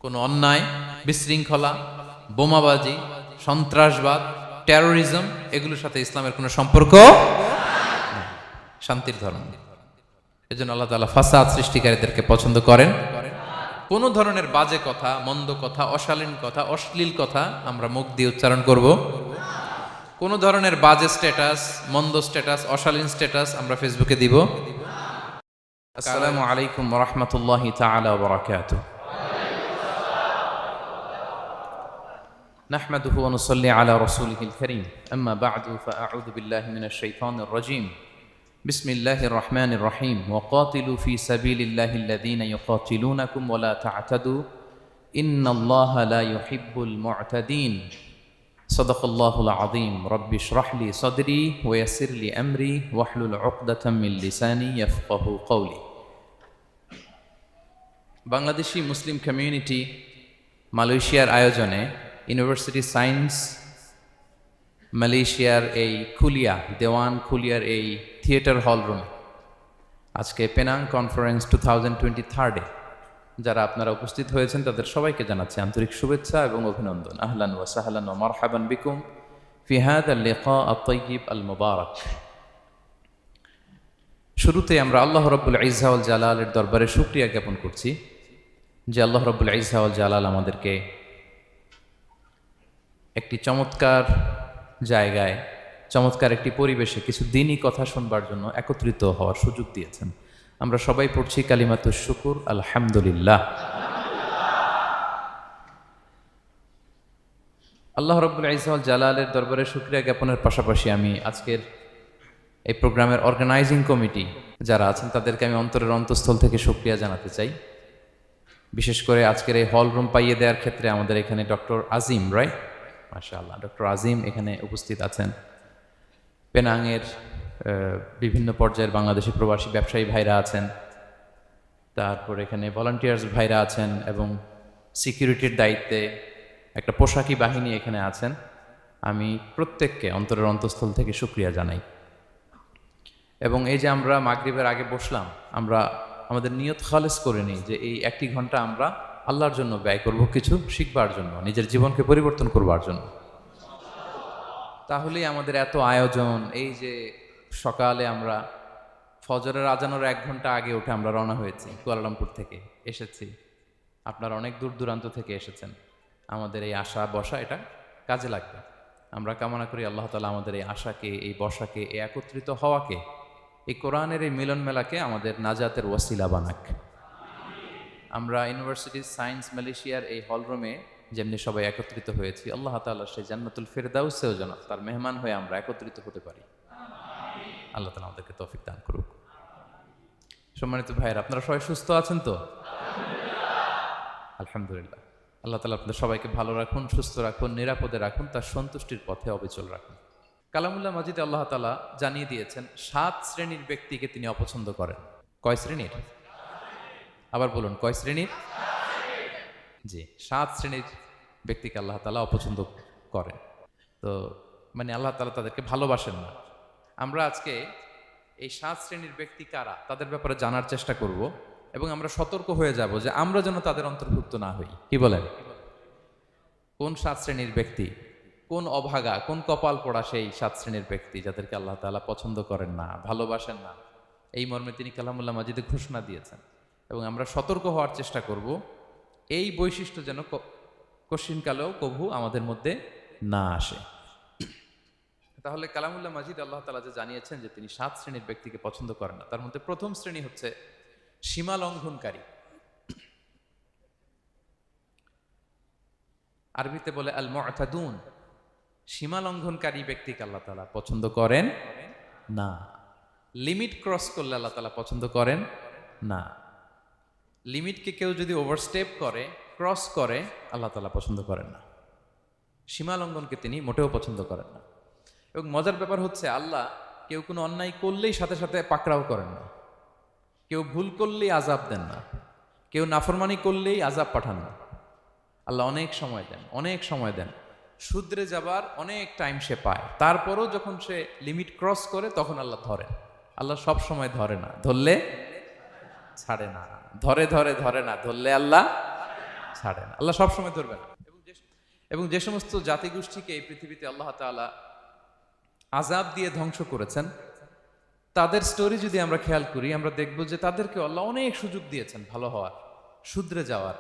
কোনো অন্যায়, বিশৃঙ্খলা, বোমাবাজি, সন্ত্রাসবাদ, টেরোরিজম এগুলোর সাথে ইসলামের কোনো সম্পর্ক নেই। শান্তির ধর্ম। এজন্য আল্লাহ তাআলা ফাসাদ সৃষ্টিকারীদেরকে পছন্দ করেন। কোনো ধরনের বাজে কথা, মন্দ কথা, অশালীন কথা, অশ্লীল কথা আমরা মুখ দিয়ে উচ্চারণ করব। কোনো ধরনের বাজে স্ট্যাটাস, মন্দ স্ট্যাটাস, অশালীন স্ট্যাটাস আমরা ফেসবুকে দিব। আসসালামু আলাইকুম ওয়া রাহমাতুল্লাহি তাআলা ওয়া বারাকাতুহু। نحمده ونصلي على رسوله الكريم أما بعد فأعوذ بالله من الشيطان الرجيم بسم الله الرحمن الرحيم وقاتلوا في سبيل الله الذين يقاتلونكم ولا تعتدوا إن الله لا يحب المعتدين صدق الله العظيم رب اشرح لي صدري ويسر لي أمري واحلل عقدة من لساني يفقه قولي বাংলাদেশি মুসলিম কমিউনিটি মালয়েশিয়ার আয়োজনে ইউনিভার্সিটি সায়েন্স মালয়েশিয়ার এই দেওয়ান খুলিয়ার এই থিয়েটার হল রুমে আজকে পেনাং কনফারেন্স 2023 যারা আপনারা উপস্থিত হয়েছেন তাদের সবাইকে জানাচ্ছি আন্তরিক শুভেচ্ছা এবং অভিনন্দন। আহলান ওয়া সাহলান ওয়া মারহাবান বিকুম ফি হাযাল লিকা আত-তাইয়িব আল মুবারাক। শুরুতে আমরা আল্লাহ রাব্বুল ইজ্জা ওয়াল জালালের দরবারে শুকরিয়া জ্ঞাপন করছি যে আল্লাহ রাব্বুল ইজ্জা ওয়াল জালাল আমাদেরকে একটি চমৎকার জায়গায়, চমৎকার একটি পরিবেশে কিছু দিনই কথা শুনবার জন্য একত্রিত হওয়ার সুযোগ দিয়েছেন। আমরা সবাই পড়ছি কালিমাতুশ শুকুর আলহামদুলিল্লাহ। আল্লাহ রাব্বুল ইজ্জা ওয়াল জালালের দরবারে শুকরিয়া জ্ঞাপনের পাশাপাশি আমি আজকের এই প্রোগ্রামের অর্গানাইজিং কমিটি যারা আছেন তাদেরকে আমি অন্তরের অন্তঃস্থল থেকে শুকরিয়া জানাতে চাই। বিশেষ করে আজকের এই হল রুম পাইয়ে দেওয়ার ক্ষেত্রে আমাদের এখানে ডক্টর আজিম, রাইট, মাশাআল্লাহ, ডক্টর আজিম এখানে উপস্থিত আছেন। পেনাংয়ের বিভিন্ন পর্যায়ের বাংলাদেশি প্রবাসী ব্যবসায়ী ভাইরা আছেন, তারপর এখানে ভলান্টিয়ার্স ভাইরা আছেন এবং সিকিউরিটির দায়িত্বে একটা পোশাকি বাহিনী এখানে আছেন। আমি প্রত্যেককে অন্তরের অন্তঃস্থল থেকে শুকরিয়া জানাই। এবং এই যে আমরা মাগরিবের আগে বসলাম, আমরা আমাদের নিয়ত খালেস করে নিই যে এই 1 ঘন্টা আমরা আল্লাহর জন্য ব্যয় করব, কিছু শিখবার জন্য, নিজের জীবনকে পরিবর্তন করবার জন্য। তাহলেই আমাদের এত আয়োজন, এই যে সকালে আমরা ফজরের আজানের 1 ঘন্টা আগে উঠে আমরা রওনা হয়েছি, কুয়ালালামপুর থেকে এসেছি, আপনারা অনেক দূর দূরান্ত থেকে এসেছেন। আমাদের এই আশা বসা এটা কাজে লাগবে। আমরা কামনা করি আল্লাহ তাআলা আমাদের এই আশাকে, এই বসাকে, এই একত্রিত হওয়াকে, এই কোরআনের এই মিলন মেলাকে আমাদের নাজাতের ওয়াসিলা বানাক। আমরা ইউনিভার্সিটি সায়েন্স মালয়েশিয়ার এই হলরুমে যেমনি সবাই একত্রিত হয়েছি, আল্লাহ তাআলা সেই জান্নাতুল ফেরদাউসেও যেন তার মেহমান হয়ে আমরা একত্রিত হতে পারি। আল্লাহ তাআলা আমাদেরকে তৌফিক দান করুক। সম্মানিত ভাইয়েরা, আপনারা সবাই সুস্থ আছেন তো? আলহামদুলিল্লাহ। আল্লাহ তাআলা আপনাদের সবাইকে ভালো রাখুন, সুস্থ রাখুন, নিরাপদে রাখুন, তার সন্তুষ্টির পথে অবিচল রাখুন। কালামুল্লাহ মাজিদে আল্লাহ তাআলা জানিয়ে দিয়েছেন 7 শ্রেণীর ব্যক্তিকে তিনি অপছন্দ করেন। কয় শ্রেণীর? আবার বলুন, কয় শ্রেণীর? জি, 7 শ্রেণীর ব্যক্তিকে আল্লাহ তাআলা অপছন্দ করেন। তো মানে আল্লাহ তাআলা তাদেরকে ভালোবাসেন না। আমরা আজকে এই 7 শ্রেণীর ব্যক্তি কারা তাদের ব্যাপারে জানার চেষ্টা করব এবং আমরা সতর্ক হয়ে যাব যে আমরা যেন তাদের অন্তর্ভুক্ত না হই। কি বলেন? কোন 7 শ্রেণীর ব্যক্তি, কোন অভাগা, কোন কপাল পোড়া সেই 7 শ্রেণীর ব্যক্তি যাদেরকে আল্লাহ তাআলা পছন্দ করেন না, ভালোবাসেন না, এই মর্মে তিনি কালামুল্লাহ মাজিদে ঘোষণা দিয়েছেন। এবং আমরা সতর্ক হওয়ার চেষ্টা করব এই বৈশিষ্ট্য যেন কশিনকালেও কভু আমাদের মধ্যে না আসে। তাহলে কালামুল্লাহ মাজিদ আল্লাহ তাআলা যে জানিয়েছেন যে তিনি 7 শ্রেণীর ব্যক্তিকে পছন্দ করেন না, তার মধ্যে প্রথম শ্রেণী হচ্ছে সীমা লঙ্ঘনকারী। আরবিতে বলে আল মুআতাদুন। সীমা লঙ্ঘনকারী ব্যক্তিকে আল্লাহ তাআলা পছন্দ করেন না। লিমিট ক্রস করলে আল্লাহ তাআলা পছন্দ করেন না। লিমিটকে কেউ যদি ওভারস্টেপ করে, ক্রস করে, আল্লাহ তাআলা পছন্দ করেন না। সীমা লঙ্ঘনকে তিনি মোটেও পছন্দ করেন না। এবং মজার ব্যাপার হচ্ছে আল্লাহ কেউ কোনো অন্যায় করলেই সাথে সাথে পাকড়াও করেন না, কেউ ভুল করলেই আযাব দেন না, কেউ নাফরমানি করলেই আযাব পাঠান না। আল্লাহ অনেক সময় দেন, অনেক সময় দেন, শুধরে যাবার অনেক টাইম সে পায়। তারপরও যখন সে লিমিট ক্রস করে তখন আল্লাহ ধরেন। আল্লাহ সব সময় ধরে না, ধরলে ছাড়ে না, ধরে ধরে ধরে না, ধরলে আল্লাহ ছাড়ে না, আল্লাহ সবসময় ধরবে না। এবং যে সমস্ত জাতিগোষ্ঠীকে এই পৃথিবীতে আল্লাহ তাআলা আযাব দিয়ে ধ্বংস করেছেন, তাদের স্টোরি যদি আমরা খেয়াল করি, আমরা দেখব যে তাদেরকে আল্লাহ অনেক সুযোগ দিয়েছেন ভালো হওয়ার, শুধরে যাওয়ার,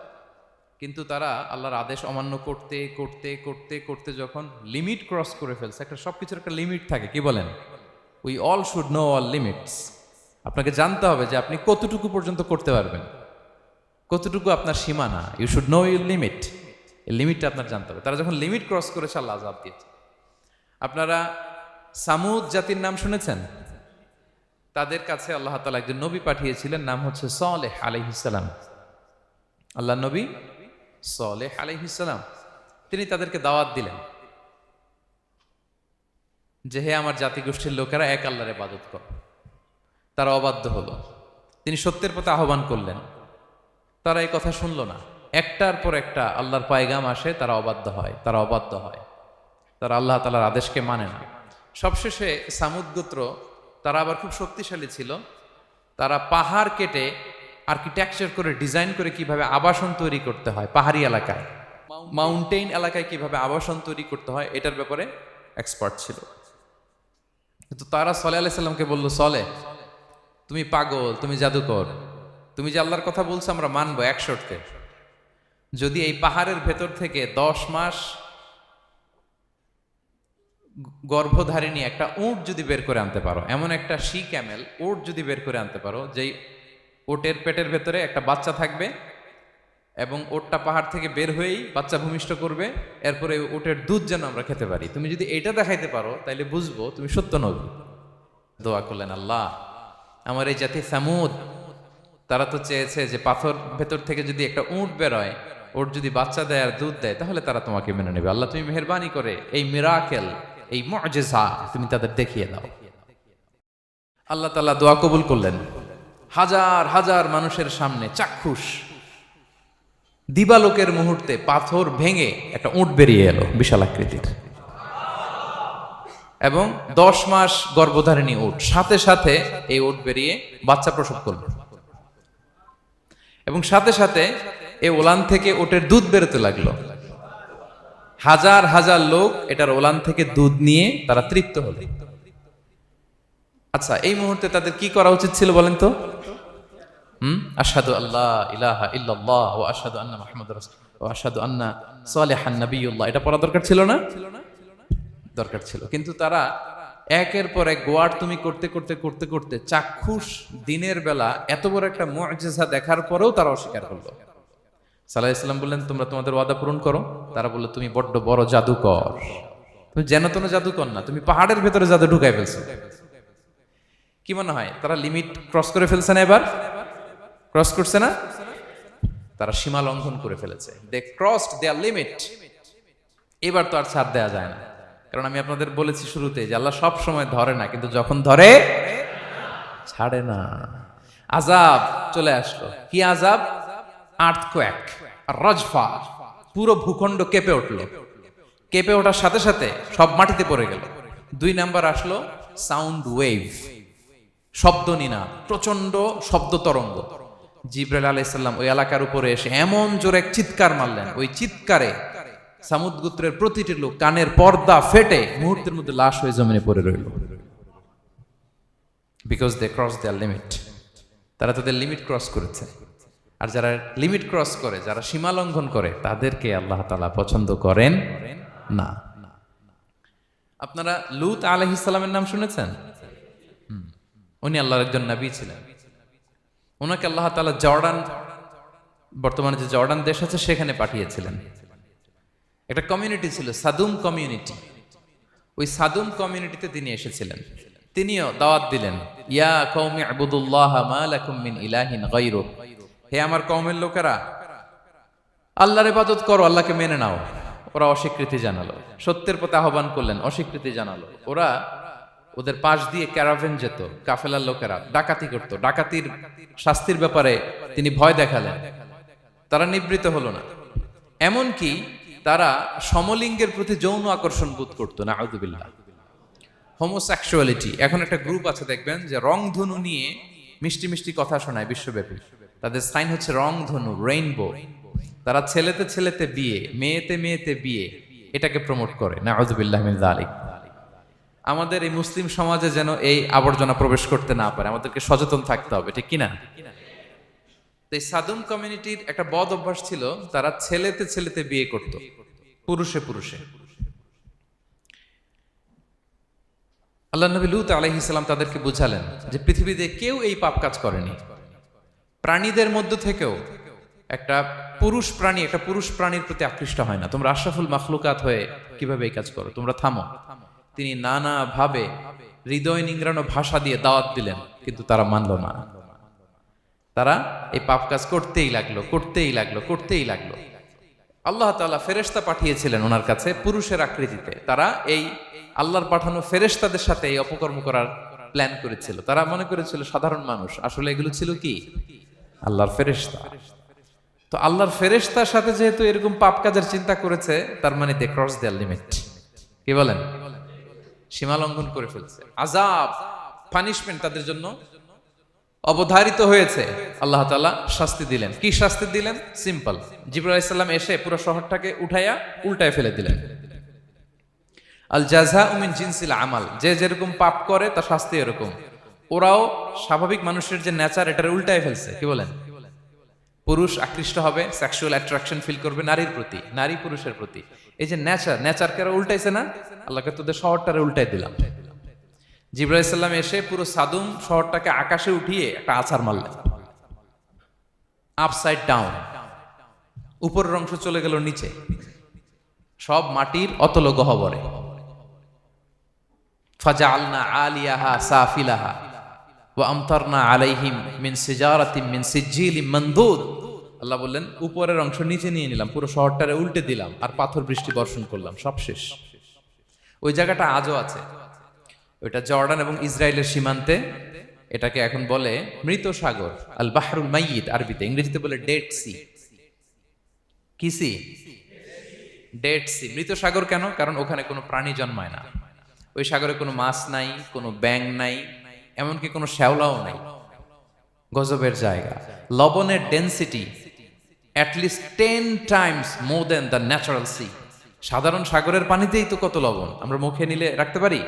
কিন্তু তারা আল্লাহর আদেশ অমান্য করতে করতে করতে করতে যখন লিমিট ক্রস করে ফেলছে, একটা সবকিছুর একটা লিমিট থাকে, কি বলেন? We all should know all limits. আপনাকে জানতে হবে যে আপনি কতটুকু পর্যন্ত করতে পারবেন, কতটুকু আপনার সীমানা। You should know your limit, এই লিমিটটা আপনার জানতে হবে। তারা যখন লিমিট ক্রস করেছে, আল্লাহ আযাব দিয়েছে। আপনারা সামুদ জাতির নাম শুনেছেন? তাদের কাছে আল্লাহ তাআলা একজন নবী পাঠিয়েছিলেন, নাম হচ্ছে সালেহ আলাইহিস সালাম। আল্লাহ নবী সালেহ আলাইহিস সালাম, তিনি তাদেরকে দাওয়াত দিলেন যে হে আমার জাতিগোষ্ঠীর লোকেরা, এক আল্লাহর ইবাদত করো। তারা অবাধ্য হলো। তিনি সত্যের পথে আহ্বান করলেন, তারা এই কথা শুনলো না। একটার পর একটা আল্লাহর পায়গাম আসে, তারা অবাধ্য হয়, তারা অবাধ্য হয়, তারা আল্লাহ তাআলার আদেশকে মানে না। সবশেষে সামুদ গোত্র, তারা আবার খুব শক্তিশালী ছিল। তারা পাহাড় কেটে আর্কিটেকচার করে ডিজাইন করে কিভাবে আবাসন তৈরি করতে হয় পাহাড়ি এলাকায়, মাউন্টেইন এলাকায় কিভাবে আবাসন তৈরি করতে হয়, এটার ব্যাপারে এক্সপার্ট ছিল। কিন্তু তারা সালেহ আলাইহিস সালামকে বলল, সালেহ তুমি পাগল, তুমি জাদুকর, তুমি যে আল্লাহর কথা বলছো আমরা মানবো এক শর্তে, যদি এই পাহাড়ের ভেতর থেকে 10 মাস গর্ভধারিণী একটা উট যদি বের করে আনতে পারো, এমন একটা শি ক্যামেল উট যদি বের করে আনতে পারো, যেই ওটের পেটের ভেতরে একটা বাচ্চা থাকবে এবং ওটটা পাহাড় থেকে বের হয়েই বাচ্চা ভূমিষ্ঠ করবে, এরপরে ওটের দুধ যেন আমরা খেতে পারি, তুমি যদি এটা দেখাইতে পারো তাইলে বুঝবো তুমি সত্য নবী। দোয়া করলেন, আল্লাহ আমার এই জাতি সামুদ, তারা তো চেয়েছে যে পাথর ভেতর থেকে যদি একটা উট বেরোয়, ওট যদি বাচ্চা দেয় আর দুধ দেয়, তাহলে তারা তোমাকে মেনে নেবে। আল্লাহ তুমি মেহেরবানি করে এই মিরাকেল, এই মুআজিজা তুমি তাদের দেখিয়ে দাও। আল্লাহ তাআলা দোয়া কবুল করলেন। হাজার হাজার মানুষের সামনে চাক্ষুষ দিবালোকের মুহূর্তে পাথর ভেঙে একটা উট বেরিয়ে এলো বিশাল আকৃতির, এবং 10 মাস গর্ভধারিণী উট, সাথে সাথে এই উট বেরিয়ে বাচ্চা প্রসব করল, এবং সাথে সাথে এই ওলান থেকে উটের দুধ বেরোতে লাগলো। হাজার হাজার লোক এটার ওলান থেকে দুধ নিয়ে তারা তৃপ্ত হলো। আচ্ছা, এই মুহূর্তে তাদের কি করা উচিত ছিল বলেন তো? আশহাদু আল্লাহ ইলাহা ইল্লাল্লাহ ওয়া আশহাদু আন্না মুহাম্মাদুর রাসূলুল্লাহ ওয়া আশহাদু আন্না সালিহান নাবিয়্যুল্লাহ, এটা পড়া দরকার ছিল না? দরকার ছিল। কিন্তু তারা একের পর এক গোয়ার তুমি করতে করতে করতে করতে চাক্ষুষ দিনের বেলা এত বড় একটা মুআজিজা দেখার পরেও তারা অস্বীকার করলো। সাল্লাল্লাহু আলাইহি ওয়াসাল্লাম বললেন, তোমরা তোমাদের ওয়াদা পূরণ করো। তারা বলল, তুমি বড্ড বড় জাদুকর, তুমি যেন তেন জাদুকর না, তুমি পাহাড়ের ভেতরে জাদু ঢুকাই ফেলছো। কি মনে হয় তারা লিমিট ক্রস করে ফেলছে না? এবার ক্রস করছে না? তারা সীমা লঙ্ঘন করে ফেলেছে। দে ক্রসড দেয়ার লিমিট। এবার তো আর ছাড় দেয়া যায় না, কারণ আমি আপনাদের বলেছি শুরুতে যে আল্লাহ সব সময় ধরে না, কিন্তু যখন ধরে ছাড়ে না। আযাব চলে আসলো। কি আযাব? আর্থকোয়েক, রাজফা, পুরো ভূখণ্ড কেঁপে উঠলো। কেঁপে ওঠার সাথে সাথে সব মাটিতে পড়ে গেল। 2 নাম্বার আসলো সাউন্ড ওয়েভ, শব্দ নিনাদ, প্রচন্ড শব্দ তরঙ্গ। জিবরাইল আলাইহিস সালাম ওই এলাকার উপরে এসে এমন জোরে এক চিৎকার মারলেন, ওই চিৎকারে সামুদ গোত্রের প্রতিটি লোক কানের পর্দা ফেটে মুহূর্তের মধ্যে লাশ হয়ে জমিনে পড়ে রইল। Because they cross their limit. তারা তাদের লিমিট ক্রস করেছে। আর যারা লিমিট ক্রস করে, যারা সীমা লঙ্ঘন করে, তাদেরকে আল্লাহ তাআলা পছন্দ করেন না। আপনারা লূত আলাইহিস সালামের নাম শুনেছেন? উনি আল্লাহর একজন নবী ছিলেন। ওনাকে আল্লাহ তাআলা জর্ডান, বর্তমানে যে জর্ডান দেশ আছে সেখানে পাঠিয়েছিলেন। একটা কমিউনিটি ছিল সাদুম কমিউনিটি। ওই সাদুম কমিউনিটিতে তিনি এসেছিলেন। তিনিও দাওয়াত দিলেন, ইয়া কওমি ইবুদুল্লাহ মা লাকুম মিন ইলাহিন গায়রু, হে আমার কওমের লোকেরা, আল্লাহর ইবাদত করো, আল্লাহকে মেনে নাও। ওরা অস্বীকৃতি জানালো। সত্যের পথে আহ্বান করলেন, অস্বীকৃতি জানালো। ওদের পাশ দিয়ে ক্যারাভেন যেত, কাফেলার লোকেরা ডাকাতি করত। ডাকাতির শাস্তির ব্যাপারে তিনি ভয় দেখালেন। তারা নিবৃত হলো না। এমনকি তারা সমলিঙ্গের প্রতি যৌন আকর্ষণ বোধ করতো। নাউযুবিল্লাহ। হোমোসেক্সুয়ালিটি, এখন একটা গ্রুপ আছে দেখবেন যে রংধনু নিয়ে মিষ্টি মিষ্টি কথা শোনায় বিশ্বব্যাপী। তাদের সাইন হচ্ছে রংধনু, রেইনবো। তারা ছেলেতে ছেলেতে বিয়ে, মেয়েতে মেয়েতে বিয়ে, এটাকে প্রমোট করে। নাউযুবিল্লাহি মিন যালিক। আমাদের এই মুসলিম সমাজে যেন এই আবর্জনা প্রবেশ করতে না পারে, আমাদেরকে সচেতন থাকতে হবে, ঠিক কিনা? এই সাদুম কমিউনিটির একটা বদ অভ্যাস ছিল, তারা ছেলেতে ছেলেতে বিয়ে করত, পুরুষে পুরুষে। আল্লাহ নবী লূত আলাইহিস সালাম তাদেরকে বুঝালেন যে পৃথিবীতে কেউ এই পাপ কাজ করেনি। প্রাণীদের মধ্য থেকেও একটা পুরুষ প্রাণীর প্রতি আকৃষ্ট হয় না। তোমরা আশরাফুল মাখলুকাত হয়ে কিভাবে এই কাজ করো? তোমরা থামো। তিনি নানা ভাবে হৃদয় নিংড়ানো ভাষা দিয়ে দাওয়াত দিলেন, কিন্তু তারা মানল না। তারা এই পাপ কাজ করতেই লাগলো। আল্লাহ তাআলা ফেরেশতা পাঠিয়েছিলেন ওনার কাছে পুরুষের আকৃতিতে। তারা এই আল্লাহর পাঠানো ফেরেশতাদের সাথে এই অপকর্ম করার প্ল্যান করেছিল। তারা মনে করেছিল সাধারণ মানুষ, আসলে এগুলো ছিল কি? আল্লাহর ফেরেশতা। তো আল্লাহর ফেরেশতার সাথে যেহেতু এরকম পাপ কাজের চিন্তা করেছে, তার মানে দে ক্রস দেয়ার লিমিট। কি বলেন? সীমা লঙ্ঘন করে ফেলছে। আযাব, পানিশমেন্ট তাদের জন্য অবধারিত হয়েছে। আল্লাহ তাআলা শাস্তি দিলেন। কি শাস্তি দিলেন? সিম্পল। জিবরাইল আলাইহিস সালাম এসে পুরো শহরটাকে উঠাইয়া উল্টায় ফেলে দিলেন। আল জাযাউ মিন জিনসিল আমাল, যে যেরকম পাপ করে তার শাস্তি এরকম। ওরাও স্বাভাবিক মানুষের যে নেচার, এটার উল্টায় ফেলছে। কি বলেন? পুরুষ আকৃষ্ট হবে, সেক্সুয়াল অ্যাট্রাকশন ফিল করবে নারীর প্রতি, নারী পুরুষের প্রতি। এই যে নেচারকে উল্টাইছে না, আল্লাহকে তোদের শহরটারে উল্টাই দিলাম। জিবরাইল আলাইহিস সালাম এসে পুরো সাদুম শহরটাকে আকাশে উঠিয়ে একটা আছাড় মারলেন, আপসাইড ডাউন। উপরের অংশ চলে গেল নিচে, সব মাটির অতল গহ্বরে। ফাজআলনা আলিয়াহা সাফিলাহা ওয়া আমতারনা আলাইহিম মিন সিজারাতিন মিন সিজিলিম মানদুদ। আল্লাহ বললেন উপরের অংশ নিচে নিয়ে নিলাম, পুরো শহরটারে উল্টে দিলাম, আর পাথর বৃষ্টি বর্ষণ করলাম, সব শেষ। ওই জায়গাটা আজও আছে, ওইটা জর্ডান এবং ইসরায়েলের সীমান্তে। এটাকে এখন বলে মৃত সাগর, আল বাহরুল মাইয়িত আরবিতে, ইংরেজিতে বলে ডেড সি। কি সি? Dead Sea. মৃত সাগর কেন? কারণ ওখানে কোনো প্রাণী জন্মায় না। ওই সাগরে কোনো মাছ নাই, কোনো ব্যাঙ নাই, এমনকি কোনো শ্যাওলাও নাই। গজবের জায়গা। লবণের density at least 10 times more than the natural sea. সাধারণ সাগরের পানিতেই তো কত লবণ, আমরা মুখে নিলে রাখতে পারি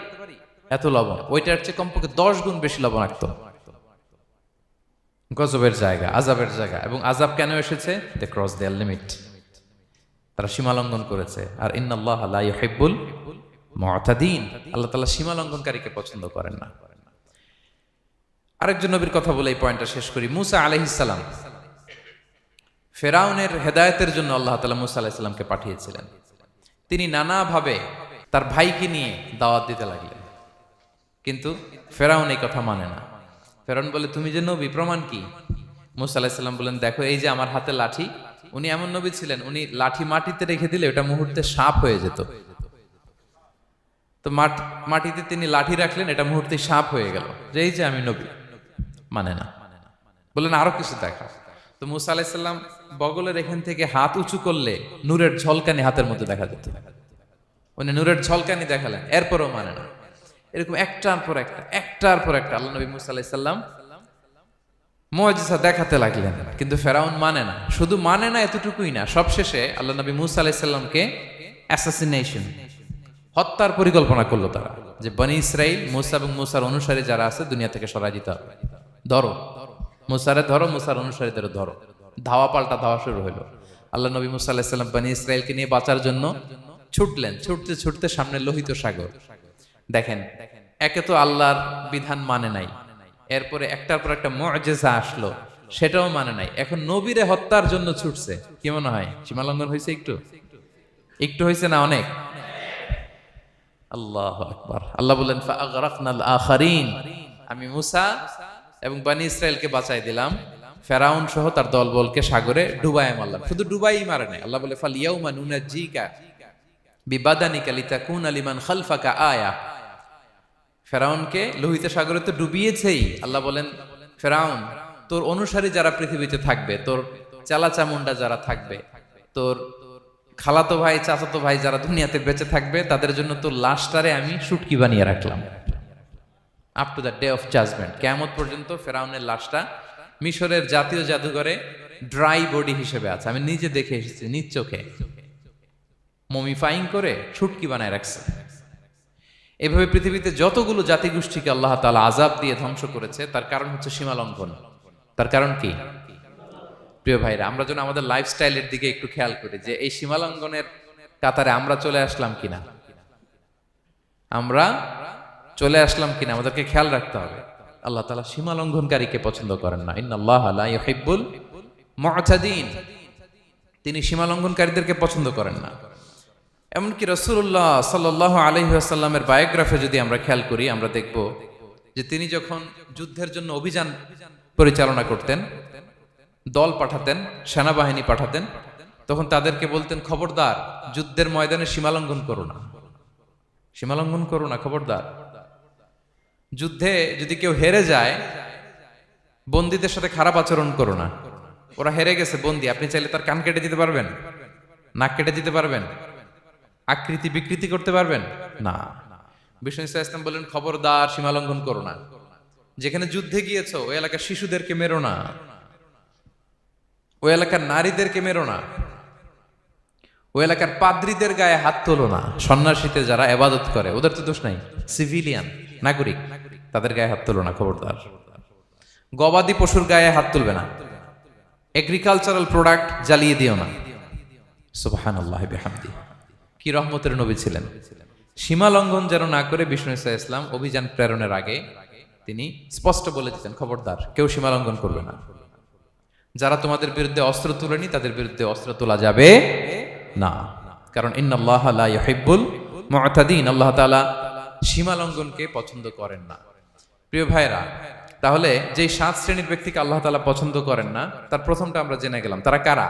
এত লবণ। ওইটার চেয়ে কমপক্ষে 10 গুণ বেশি লবণাক্ত। গজবের জায়গা, আযাবের জায়গা। এবং আযাব কেন এসেছে? They cross their limit. তারা সীমা লঙ্ঘন করেছে। আর ইন্নাল্লাহা লা ইউহিব্বুল মুতাদিন, আল্লাহ তাআলা সীমা লঙ্ঘনকারীকে পছন্দ করেন না। আরেকজন নবীর কথা বলে এই পয়েন্টটা শেষ করি। মূসা আলাইহিস সালাম, ফেরাউনের হেদায়েতের জন্য আল্লাহ তাআলা মূসা আলাইহিস সালামকে পাঠিয়েছিলেন। তিনি নানাভাবে তার ভাইকে নিয়ে দাওয়াত দিতে লাগলেন, কিন্তু ফেরাউন এই কথা মানে না। ফেরাউন বলে তুমি যে নবী, প্রমাণ কি? মূসা আলাইহিস সালাম বলেন দেখো এই যে আমার হাতে লাঠি। উনি এমন নবী ছিলেন, উনি লাঠি মাটিতে রেখে দিলে ওটা মুহূর্তে সাপ হয়ে যেত। তো মাটিতে তিনি লাঠি রাখলেন, এটা মুহূর্তে সাপ হয়ে গেল, যে এই যে আমি নবী। মানে না, বললেন আরো কিছু দেখা। তো মূসা আলাইহিস সালাম বগলের এখান থেকে হাত উঁচু করলে নূরের ঝলকানি হাতের মধ্যে দেখা যেত। উনি নূরের ঝলকানি দেখালেন, এরপরও মানে না। এরকম একটার পর একটা আল্লাহ নবী মূসা আলাইহিস সালাম মুআজিজা দেখাতে লাগলেন, কিন্তু ফেরাউন মানে না। শুধু মানে না এতটুকুই না, সবশেষে আল্লাহ নবী মূসা আলাইহিস সালামকে অ্যাসাসিনেশন, হত্যার পরিকল্পনা করলো তারা, যে বনি ইসরাইল, মূসা এবং মূসার অনুসারী যারা আছে দুনিয়া থেকে সরাই দিতে হবে। ধরো মূসারে, ধরো মূসার অনুসারীদের ধরো। ধাওয়া পাল্টা ধাওয়া শুরু হলো। আল্লাহ নবী মূসা আলাইহিস সালাম বনি ইসরাইলকে নিয়ে বাঁচার জন্য ছুটলেন। ছুটতে ছুটতে সামনে লোহিত সাগর। দেখেন, একে তো আল্লাহর বিধান মানে নাই, এরপরে একটার পর একটা মুআজিজা আসলো, সেটাও মানে নাই। এখন নবীরে হত্যার জন্য ছুটছে। কি মনে হয় সীমা লঙ্ঘন হয়েছে? একটু হয়েছে না অনেক? আল্লাহু আকবার। আল্লাহ বলেন ফাআগরাকনাল আখারিন, আমি মূসা এবং বনি ইসরাইলকে বাঁচাই দিলাম, ফেরাউন সহ তার দলবলকে সাগরে ডুবায় মারলাম। শুধু ডুবাই মারে নাই, আল্লাহ বলে ফাল ইয়াউমা নুনাজ্জিকা বিবাদানিকা লিতাকুনা লিমান খালফাকা আয়া। ফেরাউনকে লোহিত সাগরে তো ডুবিয়েছেই। আল্লাহ বলেন ফেরাউন, তোর অনুসারী যারা পৃথিবীতে থাকবে, তোর চালা চামুন্ডা যারা থাকবে, তোর খালাতো ভাই চাচাতো ভাই যারা দুনিয়াতে বেঁচে থাকবে, তাদের জন্য তোর লাশটারে আমি শুটকি বানিয়ে রাখলাম। Up to the day of judgement, কিয়ামত পর্যন্ত ফেরাউনের লাশটা মিশরের জাতীয় জাদুঘরে ড্রাই বডি হিসেবে আছে, আমি নিজে দেখে এসেছি নিজ চোখে, মমিফাইং করে ছুটকি বানায় রাখছে। এভাবে পৃথিবীতে যতগুলো জাতিগোষ্ঠীকে আল্লাহ তাআলা আযাব দিয়ে ধ্বংস করেছে তার কারণ হচ্ছে সীমা লঙ্ঘন। তার কারণ কি? প্রিয় ভাইরা, আমরা যেন আমাদের লাইফস্টাইলের দিকে একটু খেয়াল করি যে এই সীমা লঙ্ঘনের কাতারে আমরা চলে আসলাম কিনা, আমরা চলে আসলাম কিনা আমাদেরকে খেয়াল রাখতে হবে। আল্লাহ তাআলা সীমা লঙ্ঘনকারীকে পছন্দ করেন না। ইন্নাল্লাহা লা ইউহিব্বুল মু'তাদিন, তিনি সীমা লঙ্ঘনকারীদেরকে পছন্দ করেন না। এমনকি রাসূলুল্লাহ সাল্লাল্লাহু আলাইহি ওয়াসাল্লামের বায়োগ্রাফি যদি আমরা খেয়াল করি, আমরা দেখব যে তিনি যখন যুদ্ধের জন্য অভিযান পরিচালনা করতেন, দল পাঠাতেন, সেনাবাহিনী পাঠাতেন, তখন তাদেরকে বলতেন, খবরদার যুদ্ধের ময়দানে সীমা লঙ্ঘন করো না, সীমা লঙ্ঘন করো না, খবরদার। যুদ্ধে যদি কেউ হেরে যায়, বন্দীদের সাথে খারাপ আচরণ করো না। ওরা হেরে গেছে বন্দী, আপনি চাইলে তার কান কেটে দিতে পারবেন, নাক কেটে দিতে পারবেন, আকৃতি বিকৃতি করতে পারবেন না। বিষ্ণু ইসলাম বললেন, খবরদার সীমা লঙ্ঘন করো না। যেখানে যুদ্ধে গিয়েছো ওই এলাকার শিশুদেরকে মেরো না, ওই এলাকার নারীদেরকে মেরো না, ওই এলাকার পাদ্রীদের গায়ে হাত তোলো না। সন্ন্যাসীতে যারা ইবাদত করে ওদের তো দোষ নাই, সিভিলিয়ান নাগরিক, তাদের গায়ে হাত তোলো না, খবরদার। গবাদি পশুর গায়ে হাত তুলবে না, এগ্রিকালচারাল প্রোডাক্ট জ্বালিয়ে দিও না। সুবহানাল্লাহি বিহামদিহি, কি রহমতের নবী ছিলেন। সীমা লঙ্ঘন যেন না করে বিষ্ণু ইসলাম অভিযান প্রেরণের আগে তিনি স্পষ্ট বলে দিতেন, খবরদার কেউ সীমা লঙ্ঘন করবে না। যারা তোমাদের বিরুদ্ধে অস্ত্র তুলেনি তাদের বিরুদ্ধে অস্ত্র তোলা যাবে না, কারণ ইন্নাল্লাহা লা ইউহিব্বুল মু'তাদিন, আল্লাহ তাআলা সীমা লঙ্ঘনকে পছন্দ করেন না। প্রিয় ভাইরা, তাহলে যে 7 শ্রেণীর ব্যক্তিকে আল্লাহ তাআলা পছন্দ করেন না, তার প্রথমটা আমরা জেনে গেলাম, তারা কারা?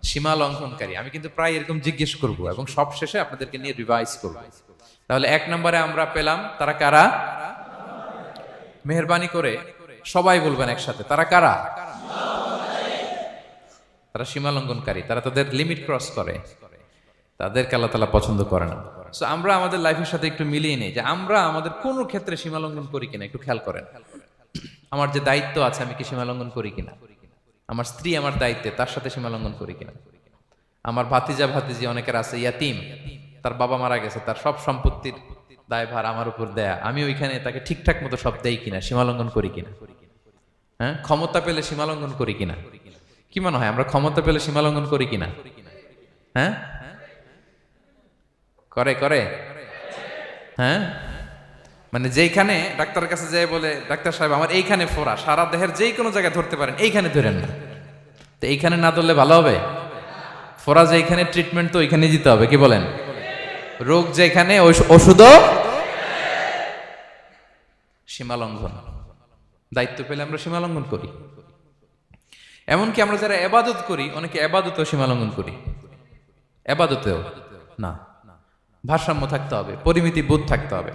সীমা লঙ্ঘনকারী। আমি কিন্তু প্রায় এরকম জিজ্ঞেস করব এবং সব শেষে আপনাদেরকে নিয়ে রিভাইজ করব। তাহলে 1 নম্বরে আমরা পেলাম তারা কারা? মেহেরবানি করে সবাই বলবেন একসাথে, তারা কারা? তারা সীমা লঙ্ঘনকারী, তারা তাদের লিমিট ক্রস করে, তাদেরকে আল্লাহ তাআলা পছন্দ করে না। সো আমরা আমাদের লাইফের সাথে একটু মিলিয়ে নিই যে আমরা আমাদের কোন ক্ষেত্রে সীমা লঙ্ঘন করি কিনা একটু খেয়াল করেন। আমার যে দায়িত্ব আছে আমি কি সীমা লঙ্ঘন করি কিনা? আমার স্ত্রী আমার দায়িত্বে, তার সাথে সীমা লঙ্ঘন করি কিনা? আমার ভাতিজা ভাতিজি অনেকের আছে ইয়াতিম, তার বাবা মারা গেছে, তার সব সম্পত্তির দায়ভার আমার উপর দেয়া, আমি ওইখানে তাকে ঠিকঠাক মতো সব দেই কিনা, সীমা লঙ্ঘন করি কিনা? হ্যাঁ, ক্ষমতা পেলে সীমা লঙ্ঘন করি কিনা? কি মনে হয় আমরা ক্ষমতা পেলে সীমা লঙ্ঘন করি কিনা? হ্যাঁ, করে করে হ্যাঁ, মানে যেইখানে ডাক্তারের কাছে যায় বলে, ডাক্তার সাহেব আমার এইখানে ফোড়া, সারা দেহের যেই কোনো জায়গায় ধরতে পারেন, এইখানে ধরেন না, তো এইখানে না ধরলে ভালো হবে? ফোড়া যেইখানে, ট্রিটমেন্ট তো ওইখানে দিতে হবে, কি বলেন? রোগ যেখানে ওষুধও সীমা লঙ্ঘন। দায়িত্ব পেলে আমরা সীমা লঙ্ঘন করি। এমনকি আমরা যারা ইবাদত করি, অনেকে ইবাদতেও সীমা লঙ্ঘন করি, ইবাদতেও না। ভারসাম্য থাকতে হবে, পরিমিতি বোধ থাকতে হবে।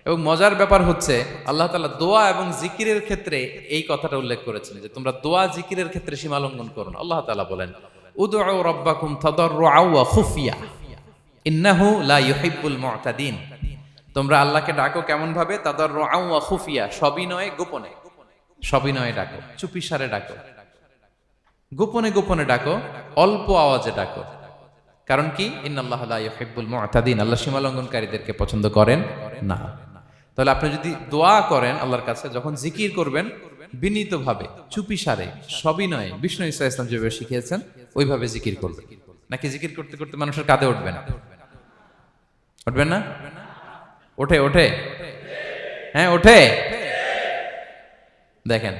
এবং মজার ব্যাপার হচ্ছে আল্লাহ তাআলা দোয়া এবং জিকিরের ক্ষেত্রে এই কথাটা উল্লেখ করেছেন যে তোমরা দোয়া জিকিরের ক্ষেত্রে সীমা লঙ্ঘন করো না। আল্লাহ তাআলা বলেন, উদউ রাব্বাকুম তাদাররুআ ওয়া খুফিয়া ইন্নাহু লা ইউহিব্বুল মু'তাদিন। তোমরা আল্লাহকে ডাকো কেমন ভাবে? তাদাররুআ ওয়া খুফিয়া, সবিনয়ে গোপনে, সবিনয়ে ডাকো, চুপিসারে ডাকো, গোপনে গোপনে ডাকো, অল্প আওয়াজে ডাকো। কারণ কি? ইন্নাল্লাহা লা ইউহিব্বুল মু'তাদিন, আল্লাহ সীমা লঙ্ঘনকারীদেরকে পছন্দ করেন না। তাহলে আপনি যদি দোয়া করেন আল্লাহর কাছে, যখন জিকির করবেন বিনীতভাবে, চুপিসারে, সবিনয়ে, বিষ্ণু ঈসা ইসলাম যেভাবে শিখিয়েছেন ওইভাবে জিকির করবেন। নাকি জিকির করতে করতে মানুষের কাঁধে উঠবেন? উঠবেন না? ওঠে ওঠে, হ্যাঁ ওঠে। দেখেন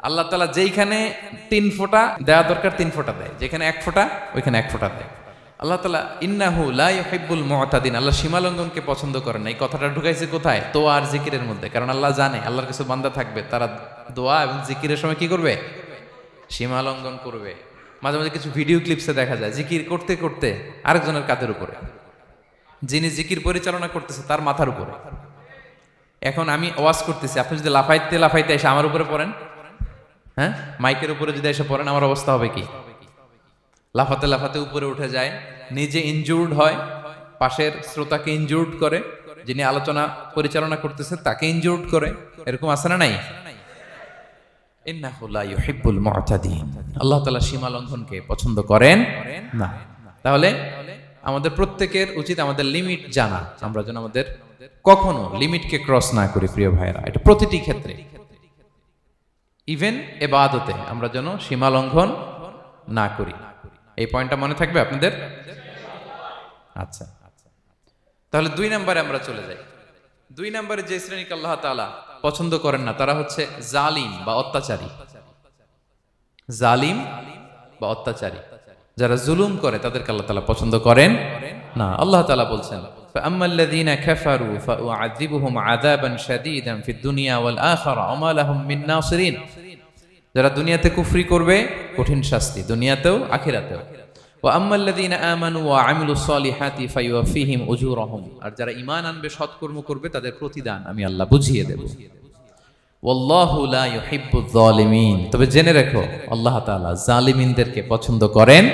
আল্লাহ তাআলা যেইখানে 3 ফোঁটা দেওয়া দরকার 3 ফোঁটা দেয়, যেখানে 1 ফোঁটা ওইখানে 1 ফোঁটা দেয়। আল্লাহ তাআলা ইন্নাহু লা ইউহিব্বুল মু'তাদিন, আল্লাহ সীমা লঙ্ঘনকে পছন্দ করেন না। এই কথাটা ঢুকাইছে কোথায়? দোয়া আর জিকিরের মধ্যে। কারণ আল্লাহ জানে আল্লাহর কিছু বান্দা থাকবে তারা দোয়া এবং জিকিরের সময় কি করবে? সীমা লঙ্ঘন করবে। মাঝে মাঝে কিছু ভিডিও ক্লিপসে দেখা যায় জিকির করতে করতে আরেকজনের কাঁধের উপরে, যিনি জিকির পরিচালনা করতেছে তার মাথার উপরে। এখন আমি ওয়াজ করতেছি, আপনি যদি লাফাইতে লাফাইতে এসে আমার উপরে পড়েন, হ্যাঁ মাইকের উপরে যদি এসে পড়েন, আমার অবস্থা হবে কি? লাফাতে লাফাতে উপরে উঠে যায়, নিজে ইনজুর্ড হয়, পাশের শ্রোতাকে ইনজুর্ড করে, যিনি আলোচনা পরিচালনা করতেছে তাকে ইনজুর্ড করে। এরকম আছে না নাই? ইন্নাহু লা ইউহিব্বুল মু'তাদিন। আল্লাহ তাআলা সীমা লঙ্ঘনকে পছন্দ করেন না। তাহলে আমাদের প্রত্যেকের উচিত আমাদের লিমিট জানা, আমরা যেন আমাদের কখনো লিমিটকে ক্রস না করি প্রিয় ভাইয়েরা, এটা প্রতিটি ক্ষেত্রে, ইভেন ইবাদতে আমরা যেন সীমা লঙ্ঘন না করি। এই পয়েন্টটা মনে থাকবে আপনাদের? আচ্ছা, তাহলে 2 নম্বরে আমরা চলে যাই। 2 নম্বরে যে শ্রেণীকে আল্লাহ তাআলা পছন্দ করেন না তারা হচ্ছে জালিম বা অত্যাচারী। জালিম বা অত্যাচারী, যারা জুলুম করে তাদেরকে আল্লাহ তাআলা পছন্দ করেন না। আল্লাহ তাআলা বলছেন ফাআম্মাল্লাযীনা কাফারু ফাউআযিবুহুম আযাবান শাদীদান ফিদ দুনিয়া ওয়াল আখিরা ওয়া মা লাহুম মিন নাসিরিন। যারা দুনিয়াতে কুফরি করবে কঠিন শাস্তি দুনিয়াতেও আখিরাতেও। ওয়া আম্মাল্লাযীনা আমানু ওয়া আমিলুস সলিহাতি ফায়ুওয়াফিহিম উজুরাহুম। আর যারা ঈমান আনবে সৎকর্ম করবে তাদের প্রতিদান আমি আল্লাহ বুঝিয়ে দেব। ওয়াল্লাহু লা ইউহিব্বুয যালিমিন। তবে জেনে রেখো আল্লাহ তাআলা জালিমিনদেরকে পছন্দ করেন।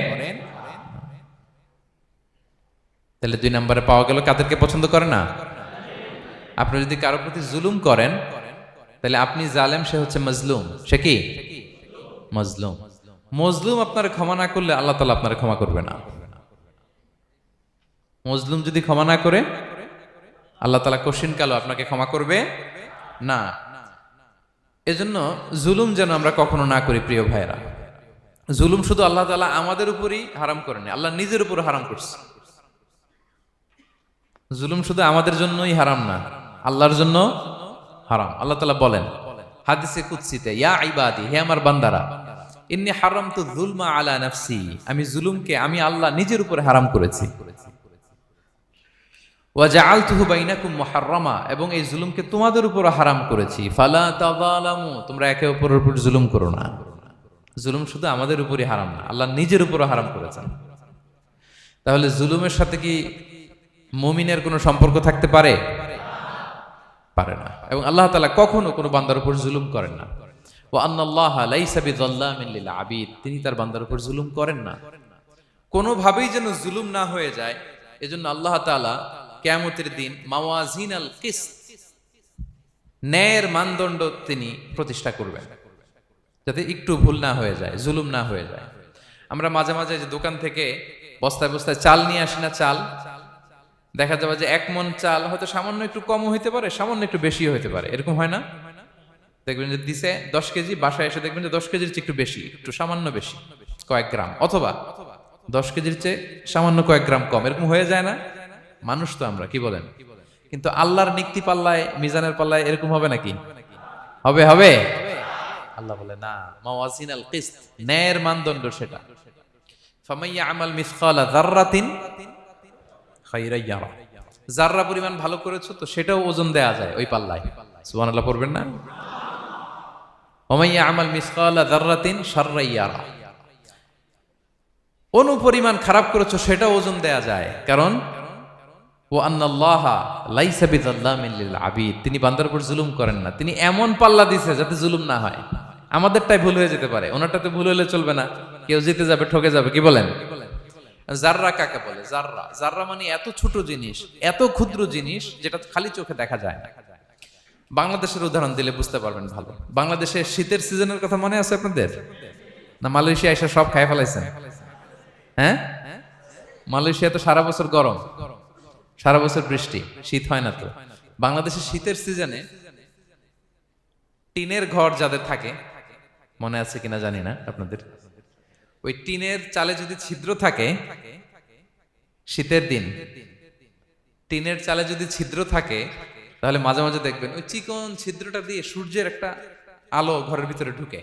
তাহলে 2 নম্বরে পাওয়া গেল কাদেরকে পছন্দ করে না? আপনি যদি কারো প্রতি জুলুম করেন তাহলে আপনি জালেম, সে হচ্ছে মাজলুম। সে কি? মাজলুম। মজলুম আপনার ক্ষমা না করলে আল্লাহ তাআলা আপনার ক্ষমা করবে না। মজলুম যদি ক্ষমা না করে আল্লাহ তাআলা কঠিন কালো আপনাকে ক্ষমা করবে না। এজন্য জুলুম যেন আমরা কখনো না করি প্রিয় ভাইরা। জুলুম শুধু আল্লাহ তাআলা আমাদের উপরই হারাম করেনি, আল্লাহ নিজের উপর হারাম করছে। জুলুম শুধু আমাদের জন্যই হারাম না, আল্লাহর জন্য হারাম। আল্লাহ তাআলা বলেন হাদিসে কুদসিতে, ইয়া ইবাদি, হে আমার বান্দারা, ইন্নী হারামতু যুলমা আলা নাফসি, আমি জুলুমকে আমি আল্লাহ নিজের উপরে হারাম করেছি। ওয়া জাআলতুহু বাইনাকুম মুহাররামা, এবং এই জুলুমকে তোমাদের উপর হারাম করেছি। ফালা তাযালামু, তোমরা একে অপরের উপর জুলুম করো না। জুলুম শুধু আমাদের উপরই হারাম না, আল্লাহ নিজের উপর হারাম করেছেন। তাহলে জুলুমের সাথে কি মুমিনের কোনো সম্পর্ক থাকতে পারে? পারে না। এবং আল্লাহ তাআলা কখনো কোনো বান্দার উপর জুলুম করেন না। ওয়া আন্নাল্লাহা লাইসা বিযাল্লামিন লিল আবিদ, তিনি তার বান্দার উপর জুলুম করেন না। কোনোভাবেই যেন জুলুম না হয়ে যায়, এজন্য আল্লাহ তাআলা কিয়ামতের দিন মাওয়াজিনাল কিসত, ন্যায়ের মানদণ্ড তিনি প্রতিষ্ঠা করবেন, যাতে একটু ভুল না হয়ে যায়, জুলুম না হয়ে যায়। আমরা মাঝে মাঝে যে দোকান থেকে বস্তায় বস্তায় চাল নিয়ে আসি না, চাল দেখা যাবে যে 1 মণ চাল হয়তো সামান্য একটু কমও হইতে পারে, সামান্য একটু বেশিও হইতে পারে, এরকম হয় না? দেখবেন যে দিছে 10 কেজি, বাসায় এসে দেখবেন যে 10 কেজির চেয়ে একটু বেশি, একটু সামান্য বেশি কয়েক গ্রাম, অথবা 10 কেজির চেয়ে সামান্য কয়েক গ্রাম কম, এরকম হয়ে যায় না? মানুষ তো আমরা, কি বলেন? কিন্তু আল্লাহর নিক্তি পাল্লায়, মিজানের পাল্লায় এরকম হবে নাকি? হবে? হবে? আল্লাহ বলে না, মাওয়াজিনাল কিসত, ন্যায়ের মানদণ্ড সেটা। ফামাইয়া আমাল মিসকালা যাররাতিন খায়রান ইয়ারা, যাররা পরিমাণ ভালো করেছো তো সেটাও ওজন দেয়া যায় ওই পাল্লায়। সুবহানাল্লাহ পড়বেন না? ওমাইয়া আমাল মিসকালা যাররাতিন শাররান ইয়ারা, অনুপরিমাণ খারাপ করেছো সেটাও ওজন দেয়া যায়। কারণ ওয়া আন্নাল্লাহা লাইসা বিযাল্লামিন লিল আবিদ, তিনি বান্দার উপর জুলুম করেন না। তিনি এমন পাল্লা দিয়েছে যাতে জুলুম না হয়। আমাদেরটাই ভুল হয়ে যেতে পারে, ওনারটাতে ভুল হলে চলবে না, কেউ জিতে যাবে, ঠকে যাবে, কি বলেন? জাররা কাকে বলে? জাররা, জাররা মানে এত ছোট জিনিস, এত ক্ষুদ্র জিনিস যেটা খালি চোখে দেখা যায় না। বাংলাদেশের উদাহরণ দিলে বুঝতে পারবেন ভালো। বাংলাদেশে শীতের সিজনের কথা মনে আছে আপনাদের? না মালয়েশিয়া এসে সব খাই ফেলাইছেন? হ্যাঁ, মালয়েশিয়া তো সারা বছর গরম, সারা বছর বৃষ্টি, শীত হয় না। তো বাংলাদেশের শীতের সিজনে টিনের ঘর যাদের থাকে, মনে আছে কিনা জানি না আপনাদের, ওই টিনের চালে যদি ছিদ্র থাকে, শীতের দিন টিনের চালে যদি ছিদ্র থাকে, তাহলে মাঝে মাঝে দেখবেন ওই চিকন ছিদ্রটা দিয়ে সূর্যের একটা আলো ঘরের ভিতরে ঢুকে।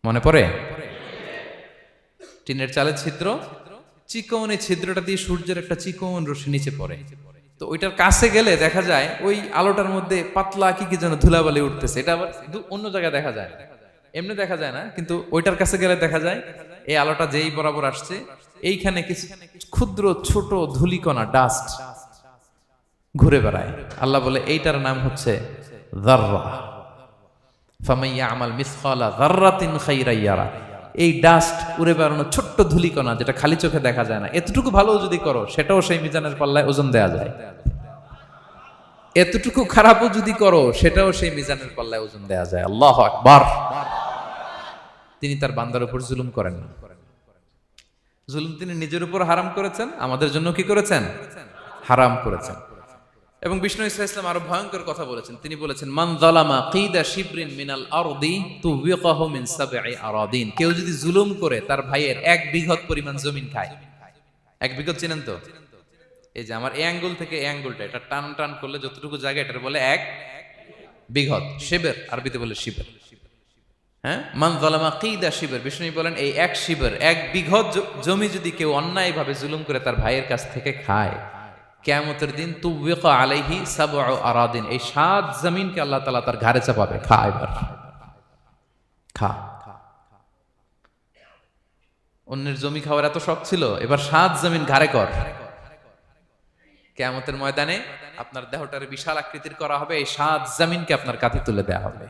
মনে পড়ে? টিনের চালের ছিদ্র, চিকন এই ছিদ্রটা দিয়ে সূর্যের একটা চিকন রশ্মি নিচে পড়ে। তো ওইটার কাছে গেলে দেখা যায় ওই আলোটার মধ্যে পাতলা কি কি যেন ধুলাবালি উঠতেছে। এটা আবার অন্য জায়গায় দেখা যায় না, এমনি দেখা যায় না, কিন্তু ওইটার কাছে গেলে দেখা যায় এই আলোটা যেই বরাবর আসছে, এইখানে কিছু ক্ষুদ্র ছোট ধূলিকণা, ডাস্ট ঘুরে বেড়ায়। আল্লাহ বলে এইটার নাম হচ্ছে যাররা। ফামাইয়া আমাল মিসকালা যাররাতিন খায়রান ইয়ারা, এই ডাস্ট উড়ে বেড়ানো ছোট্ট ধূলিকণা যেটা খালি চোখে দেখা যায় না, এতটুকু ভালো যদি করো সেটাও সেই মিজানের পাল্লায় ওজন দেয়া যায়। এতটুকু খারাপও যদি করো সেটাও সেই মিজানের পাল্লায় ওজন দেয়া যায়। আল্লাহু আকবার। তিনি তার বান্দার উপর জুলুম করেন না। জুলুম তিনি নিজের উপর হারাম করেছেন, আমাদের জন্য কি করেছেন? হারাম করেছেন। এবং বিষ্ণু ইসলাম আরো ভয়ঙ্কর কথা বলেছেন। তিনি বলেছেন, মান যালামা কিদা শিবরিন মিনাল আরদি তুবিকাহু মিন সাবঈ আরাদিন। কেউ যদি জুলুম করে তার ভাইয়ের 1 বিঘত পরিমাণ জমিন খায়। 1 বিঘত চিনেন তো? এই যে আমার এই আঙ্গুল থেকে এই আঙ্গুলটা, এটা টান টান করলে যতটুকু জায়গা, এটা বলে 1 বিঘত। শিবের আরবিতে বলে শিবের। হ্যাঁ, মান যালামা কিদা শিবের। বিষ্ণু বলেন এই 1 শিবের 1 বিঘত জমি যদি কেউ অন্যায়ভাবে জুলুম করে তার ভাইয়ের কাছ থেকে খায়, কিয়ামতের দিন তুবিকা আলাইহি সাবউ আরাদিন, এই 7 জমিনকে আল্লাহ তাআলা তার ঘাড়ে চাপাবে। খা এবার, খা। অন্যের জমি খাওয়ার এত শখ ছিল, এবার 7 জমিন ঘাড়ে কর। কিয়ামতের ময়দানে আপনার দেহটারে বিশাল আকৃতির করা হবে, এই 7 জমিনকে আপনার কাঁধে তুলে দেয়া হবে।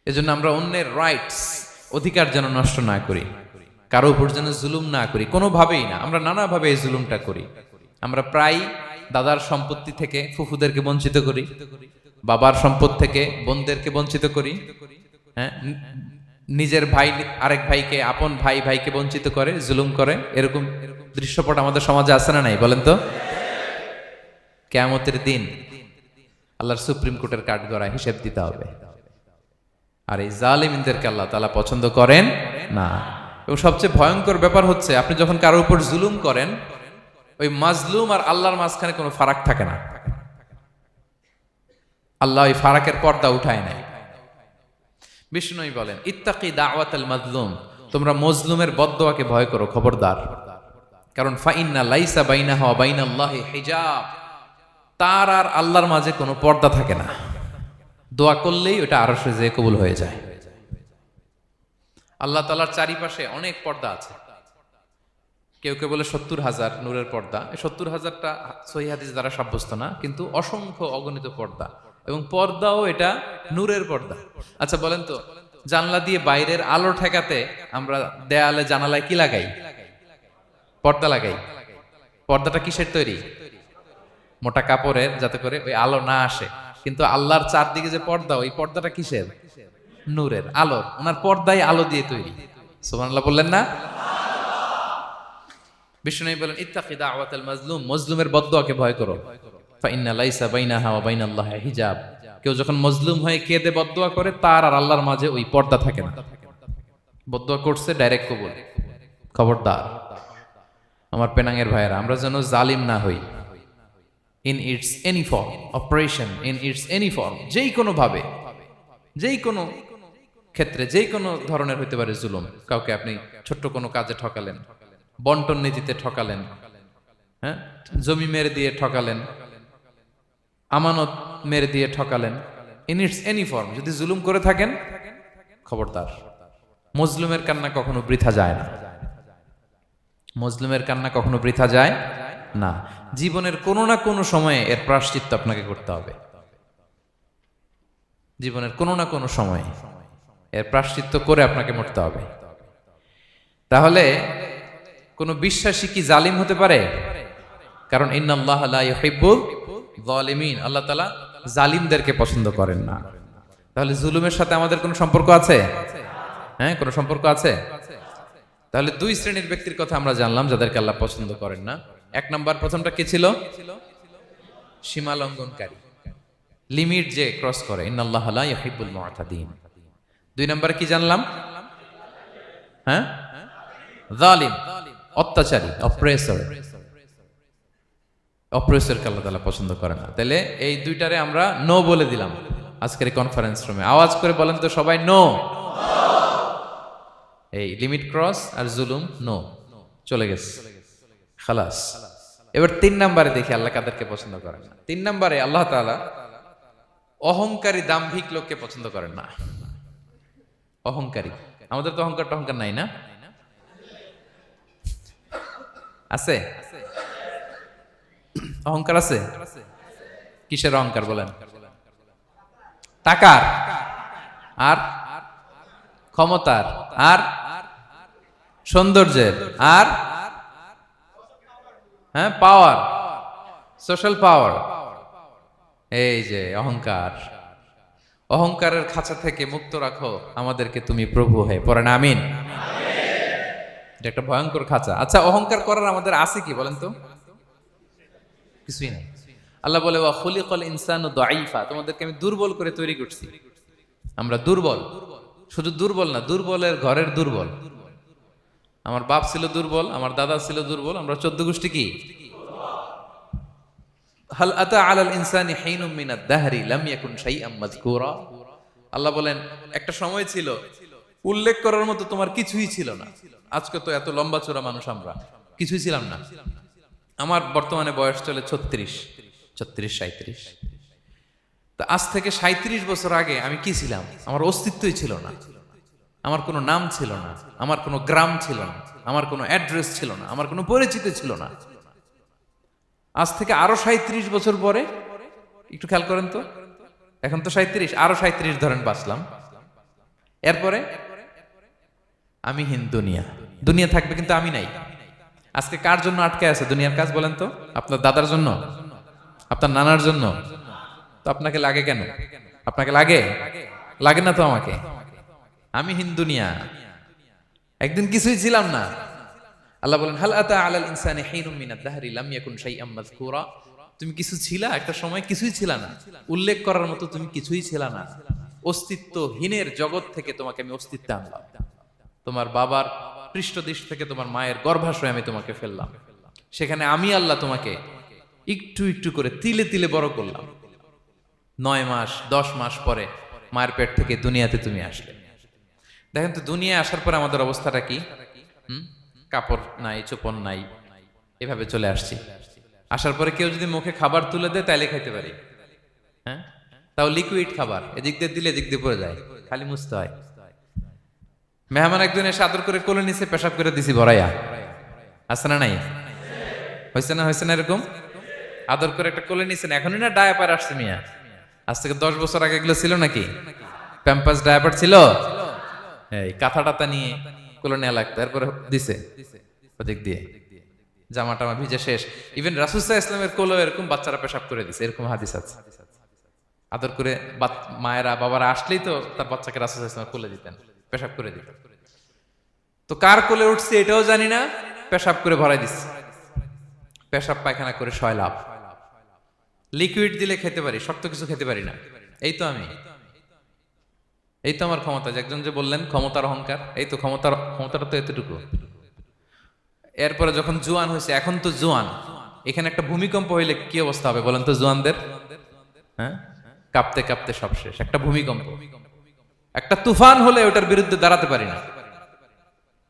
এজন্য আমরা অন্যের রাইটস, অধিকার যেন নষ্ট না করি, কারো উপর যেন জুলুম না করি, কোনোভাবেই না। আমরা নানাভাবে এই জুলুমটা করি। আমরা প্রায় দাদার সম্পত্তি থেকে ফুফুদেরকে বঞ্চিত করি, বাবার সম্পদ থেকে বোনদেরকে বঞ্চিত করি। হ্যাঁ, নিজের ভাই আরেক ভাইকে, আপন ভাই ভাইকে বঞ্চিত করে, জুলুম করে। এরকম দৃশ্যপট আমাদের সমাজে আছে না নাই বলেন তো? কিয়ামতের দিন আল্লাহর সুপ্রিম কোর্টের কাঠগড়ায় হিসেব দিতে হবে। আর এই জালিমদেরকে আল্লাহ তাআলা পছন্দ করেন না। এবং সবচেয়ে ভয়ঙ্কর ব্যাপার হচ্ছে, আপনি যখন কারোর উপর জুলুম করেন, ওই মাজলুম আর আল্লাহর মাঝখানে কোনো ফারাক থাকে না। আল্লাহ ওই ফারাকের পর্দা উঠায় নাই। বিষ্ণু বলেন, ইত্তাকি দাওয়াতাল মাজলুম, তোমরা মজলুমের বদদোয়াকে ভয় করো, খবরদার। কারণ ফাইন্না লাইসা বাইনাহা ওয়া বাইনাল্লাহি হিজাব, তার আর আল্লাহর মাঝে কোনো পর্দা থাকে না। দোয়া করলেই ওটা আরশে যেয়ে কবুল হয়ে যায়। আল্লাহ তাআলার চারিপাশে অনেক পর্দা আছে। কেউ কেউ বলে 70,000 নূরের পর্দা। এই 70,000টা সহিহ হাদিস দ্বারা সাব্যস্ত না, কিন্তু অসংখ্য অগণিত পর্দা, এবং পর্দাও এটা নূরের পর্দা। আচ্ছা বলেন তো, জানলা দিয়ে বাইরের আলো ঠেকাতে আমরা দেয়ালে জানালায় কি লাগাই? পর্দা লাগাই। পর্দাটা কিসের তৈরি? মোটা কাপড়ের, যাতে করে ওই আলো না আসে। কিন্তু আল্লাহর চারদিকে যে পর্দা, ওই পর্দাটা কিসের? নূরের, আলোর। ওনার পর্দাই আলো দিয়ে তৈরি। সুবহানাল্লাহ বললেন না? বিষ্ণু বলেন, ইত্তাকি দাওয়াতাল মাজলুম, মজলুমের বদদোয়াকে ভয় করো। ফাইন্না লাইসা বাইনাহা ওয়া বাইনাল্লাহি হিজাব, কেউ যখন মজলুম হয়ে কেঁদে বদদোয়া করে, তার আর আল্লাহর মাঝে ওই পর্দা থাকে না। বদদোয়া করছে, ডাইরেক্ট কবুল। খবরদার আমার পেনাঙ্গের ভাইয়েরা, আমরা যেন জালিম না হই। In it's any form, operation in it's any form, যেই কোনো ভাবে, যেই কোনো ক্ষেত্রে, যেই কোনো ধরনের হইতে পারে জুলুম। কাউকে আপনি ছোট্ট কোনো কাজে ঠকালেন, বন্টন নীতিতে ঠকালেন, হ্যাঁ, জমি মেরে দিয়ে ঠকালেন, আমানত মেরে দিয়ে ঠকালেন, ইন ইটস এনি ফর্ম যদি জুলুম করে থাকেন, খবরদার। মজলুমের কান্না কখনো বৃথা যায় না। মজলুমের কান্না কখনো বৃথা যায় না। জীবনের কোনো না কোনো সময়ে এর প্রায়শ্চিত্ত আপনাকে করতে হবে। জীবনের কোনো না কোনো সময়ে এর প্রায়শ্চিত্ত করে আপনাকে মরতে হবে। তাহলে কোন বিশ্বাসী কি জালিম হতে পারে? কারণ ইন্নাল্লাহা লা ইউহিব্বুল যালিমিন, আল্লাহ তাআলা জালিমদেরকে পছন্দ করেন না। তাহলে জুলুমের সাথে আমাদের কোনো সম্পর্ক আছে? হ্যাঁ, কোনো সম্পর্ক আছে। তাহলে 2 শ্রেণীর ব্যক্তির কথা আমরা জানলাম যাদেরকে আল্লাহ পছন্দ করেন না। 1 নাম্বার, প্রথমটা কি ছিল? সীমা লঙ্ঘনকারী, লিমিট যে ক্রস করে, ইন্নাল্লাহা লা ইউহিব্বুল মুআতাদিন। 2 নম্বরে কি জানলাম? হ্যাঁ, জালিম, অত্যাচারী, অপ্রেসর। অপ্রেসরকে আল্লাহ তাআলা পছন্দ করে না। তাহলে এই 2টারে আমরা নো বলে দিলাম আজকের এই কনফারেন্স রুমে। আওয়াজ করে বলেন তো সবাই, নো। এই লিমিট ক্রস আর জুলুম, নো, চলে গেছে, খালাস। এবার 3 নম্বরে দেখি আল্লাহ কাদেরকে পছন্দ করেন না। 3 নম্বরে আল্লাহ তাআলা অহংকারী, দাম্ভিক লোককে পছন্দ করেন না। অহংকারী, আমাদের তো অহংকার নাই না? আছে? অহংকার আছে? কিসের অহংকার বলেন? টাকার, আর ক্ষমতার, আর সৌন্দর্যের, আর হ্যাঁ পাওয়ার। সোশ্যাল পাওয়ার, এই যে অহংকার, অহংকারের খাঁচা থেকে মুক্ত রাখো আমাদেরকে তুমি প্রভু হয়ে, পড়েন আমিন। এটা একটা ভয়ঙ্কর খাঁচা। আচ্ছা, অহংকার করার আমাদের আছে কি বলেন তো? কিছুই নাই। আল্লাহ বলে ওয়া খুলিকাল ইনসানু দাঈফা, তোমাদেরকে আমি দুর্বল করে তৈরি করছি। আমরা দুর্বল, শুধু দুর্বল না, দুর্বলের ঘরের দুর্বল। আমার বাপ ছিল দুর্বল, আমার দাদা ছিল দুর্বল, আমরা 14 গোষ্ঠী কি? হাল আতা আলাল ইনসানি হিনুম মিনাদ দাহরি লাম ইয়াকুন শাইআম মাযকুরা। আল্লাহ বলেন একটা সময় ছিল উল্লেখ করার মতো তোমার কিছুই ছিল না। আজকে তো এত লম্বা চড়া মানুষ, আমরা কিছুই ছিলাম না। আমার বর্তমানে বয়স চলে 36, 37। তা আজ থেকে 37 বছর আগে আমি কি ছিলাম? আমার অস্তিত্বই ছিল না, আমার কোনো নাম ছিল না, আমার কোনো গ্রাম ছিল না, আমার কোনো অ্যাড্রেস ছিল না, আমার কোনো পরিচিতি ছিল না। আজ থেকে আরো 37 বছর পরে একটু খেয়াল করেন তো, এখন তো 37, আরো 37 ধরেন বাঁচলাম। এরপরে আমি দুনিয়া, দুনিয়া থাকবে কিন্তু আমি নাই। আজকে কার জন্য আটকে আছে দুনিয়ার কাজ বলেন তো? আপনার দাদার জন্য, আপনার নানার জন্য। তো আপনাকে লাগে কেন? আপনাকে লাগে? লাগে না তো আমাকে। আমি দুনিয়া, একদিন কিছুই ছিলাম না। আল্লাহ বলেন হাল আতা আলাল ইনসানি হিনুম মিনাদ দাহরি লাম ইয়াকুন শাইআম মাযকুরা। তুমি কিছু ছিলা, একটা সময় কিছুই ছিলা না, উল্লেখ করার মতো তুমি কিছুই ছিলা না। অস্তিত্বহীনের জগৎ থেকে তোমাকে আমি অস্তিত্ব আনলাম। তোমার বাবার পৃষ্ঠদেশ থেকে তোমার মায়ের গর্ভাশয়ে আমি তোমাকে ফেললাম। সেখানে আমি আল্লাহ তোমাকে একটু একটু করে তিলে তিলে বড় করলাম। 9 মাস 10 মাস পরে মায়ের পেট থেকে দুনিয়াতে তুমি আসলে। দেখেন তো দুনিয়ায় আসার পরে আমাদের অবস্থাটা কি? কাপড় নাই, চোপড় নাই, এভাবে চলে আসছি। আসার পরে কেউ যদি মুখে খাবার তুলে দেয় তাইলে খাইতে পারি, হ্যাঁ, তাও লিকুইড খাবার, এদিক দিয়ে দিলে এদিক দিয়ে পড়ে যায়, খালি মুছতে হয়। মেহমান একজন এসে আদর করে কোলে নিচে পেশাব করে দিছি ভরাইয়া, আছে না নাই? হয়েছে না, হয়েছে না এরকম? আদর করে একটা কোলে নিছেন, এখনই না ডায়াপার আসছে মিয়া। আজ থেকে 10 বছর আগে এগুলো ছিল নাকি? প্যাম্পাস ডায়াপার ছিল, এই কাঁথা টাথা নিয়ে কোলে নেওয়া লাগতো, এরপরে দিছে ওদিক দিয়ে জামা টামা ভিজে শেষ। ইভেন রাসূল সাল্লাল্লাহু আলাইহি ওয়াসাল্লামের কোলেও এরকম বাচ্চারা পেশাব করে দিছে, এরকম হাদিস আছে। আদর করে মায়েরা বাবারা আসলেই তো তার বাচ্চাকে রাসূল সাল্লাল্লাহু আলাইহি ওয়াসাল্লাম কোলে দিতেন, পেশাব করে দিতেন। তো কার কোলে উঠছে এটাও জানি না, পেশাব করে ভরাই দিচ্ছে। পেশাব পায়খানা করে সয়লাভ। লিকুইড দিলে খেতে পারি, শক্ত কিছু খেতে পারি না। এই তো আমি, এই তো আমার ক্ষমতা। একজন যে বললেন ক্ষমতার অহংকার, এই তো ক্ষমতাটা তো এতটুকু। এরপরে যখন জোয়ান হয়েছে, এখন তো জোয়ান, এখানে একটা ভূমিকম্প হইলে কি অবস্থা হবে বলেন তো জোয়ানদের? হ্যাঁ, কাঁপতে কাঁপতে সব শেষ। একটা ভূমিকম্প, একটা তুফান হলে ওটার বিরুদ্ধে দাঁড়াতে পারি না।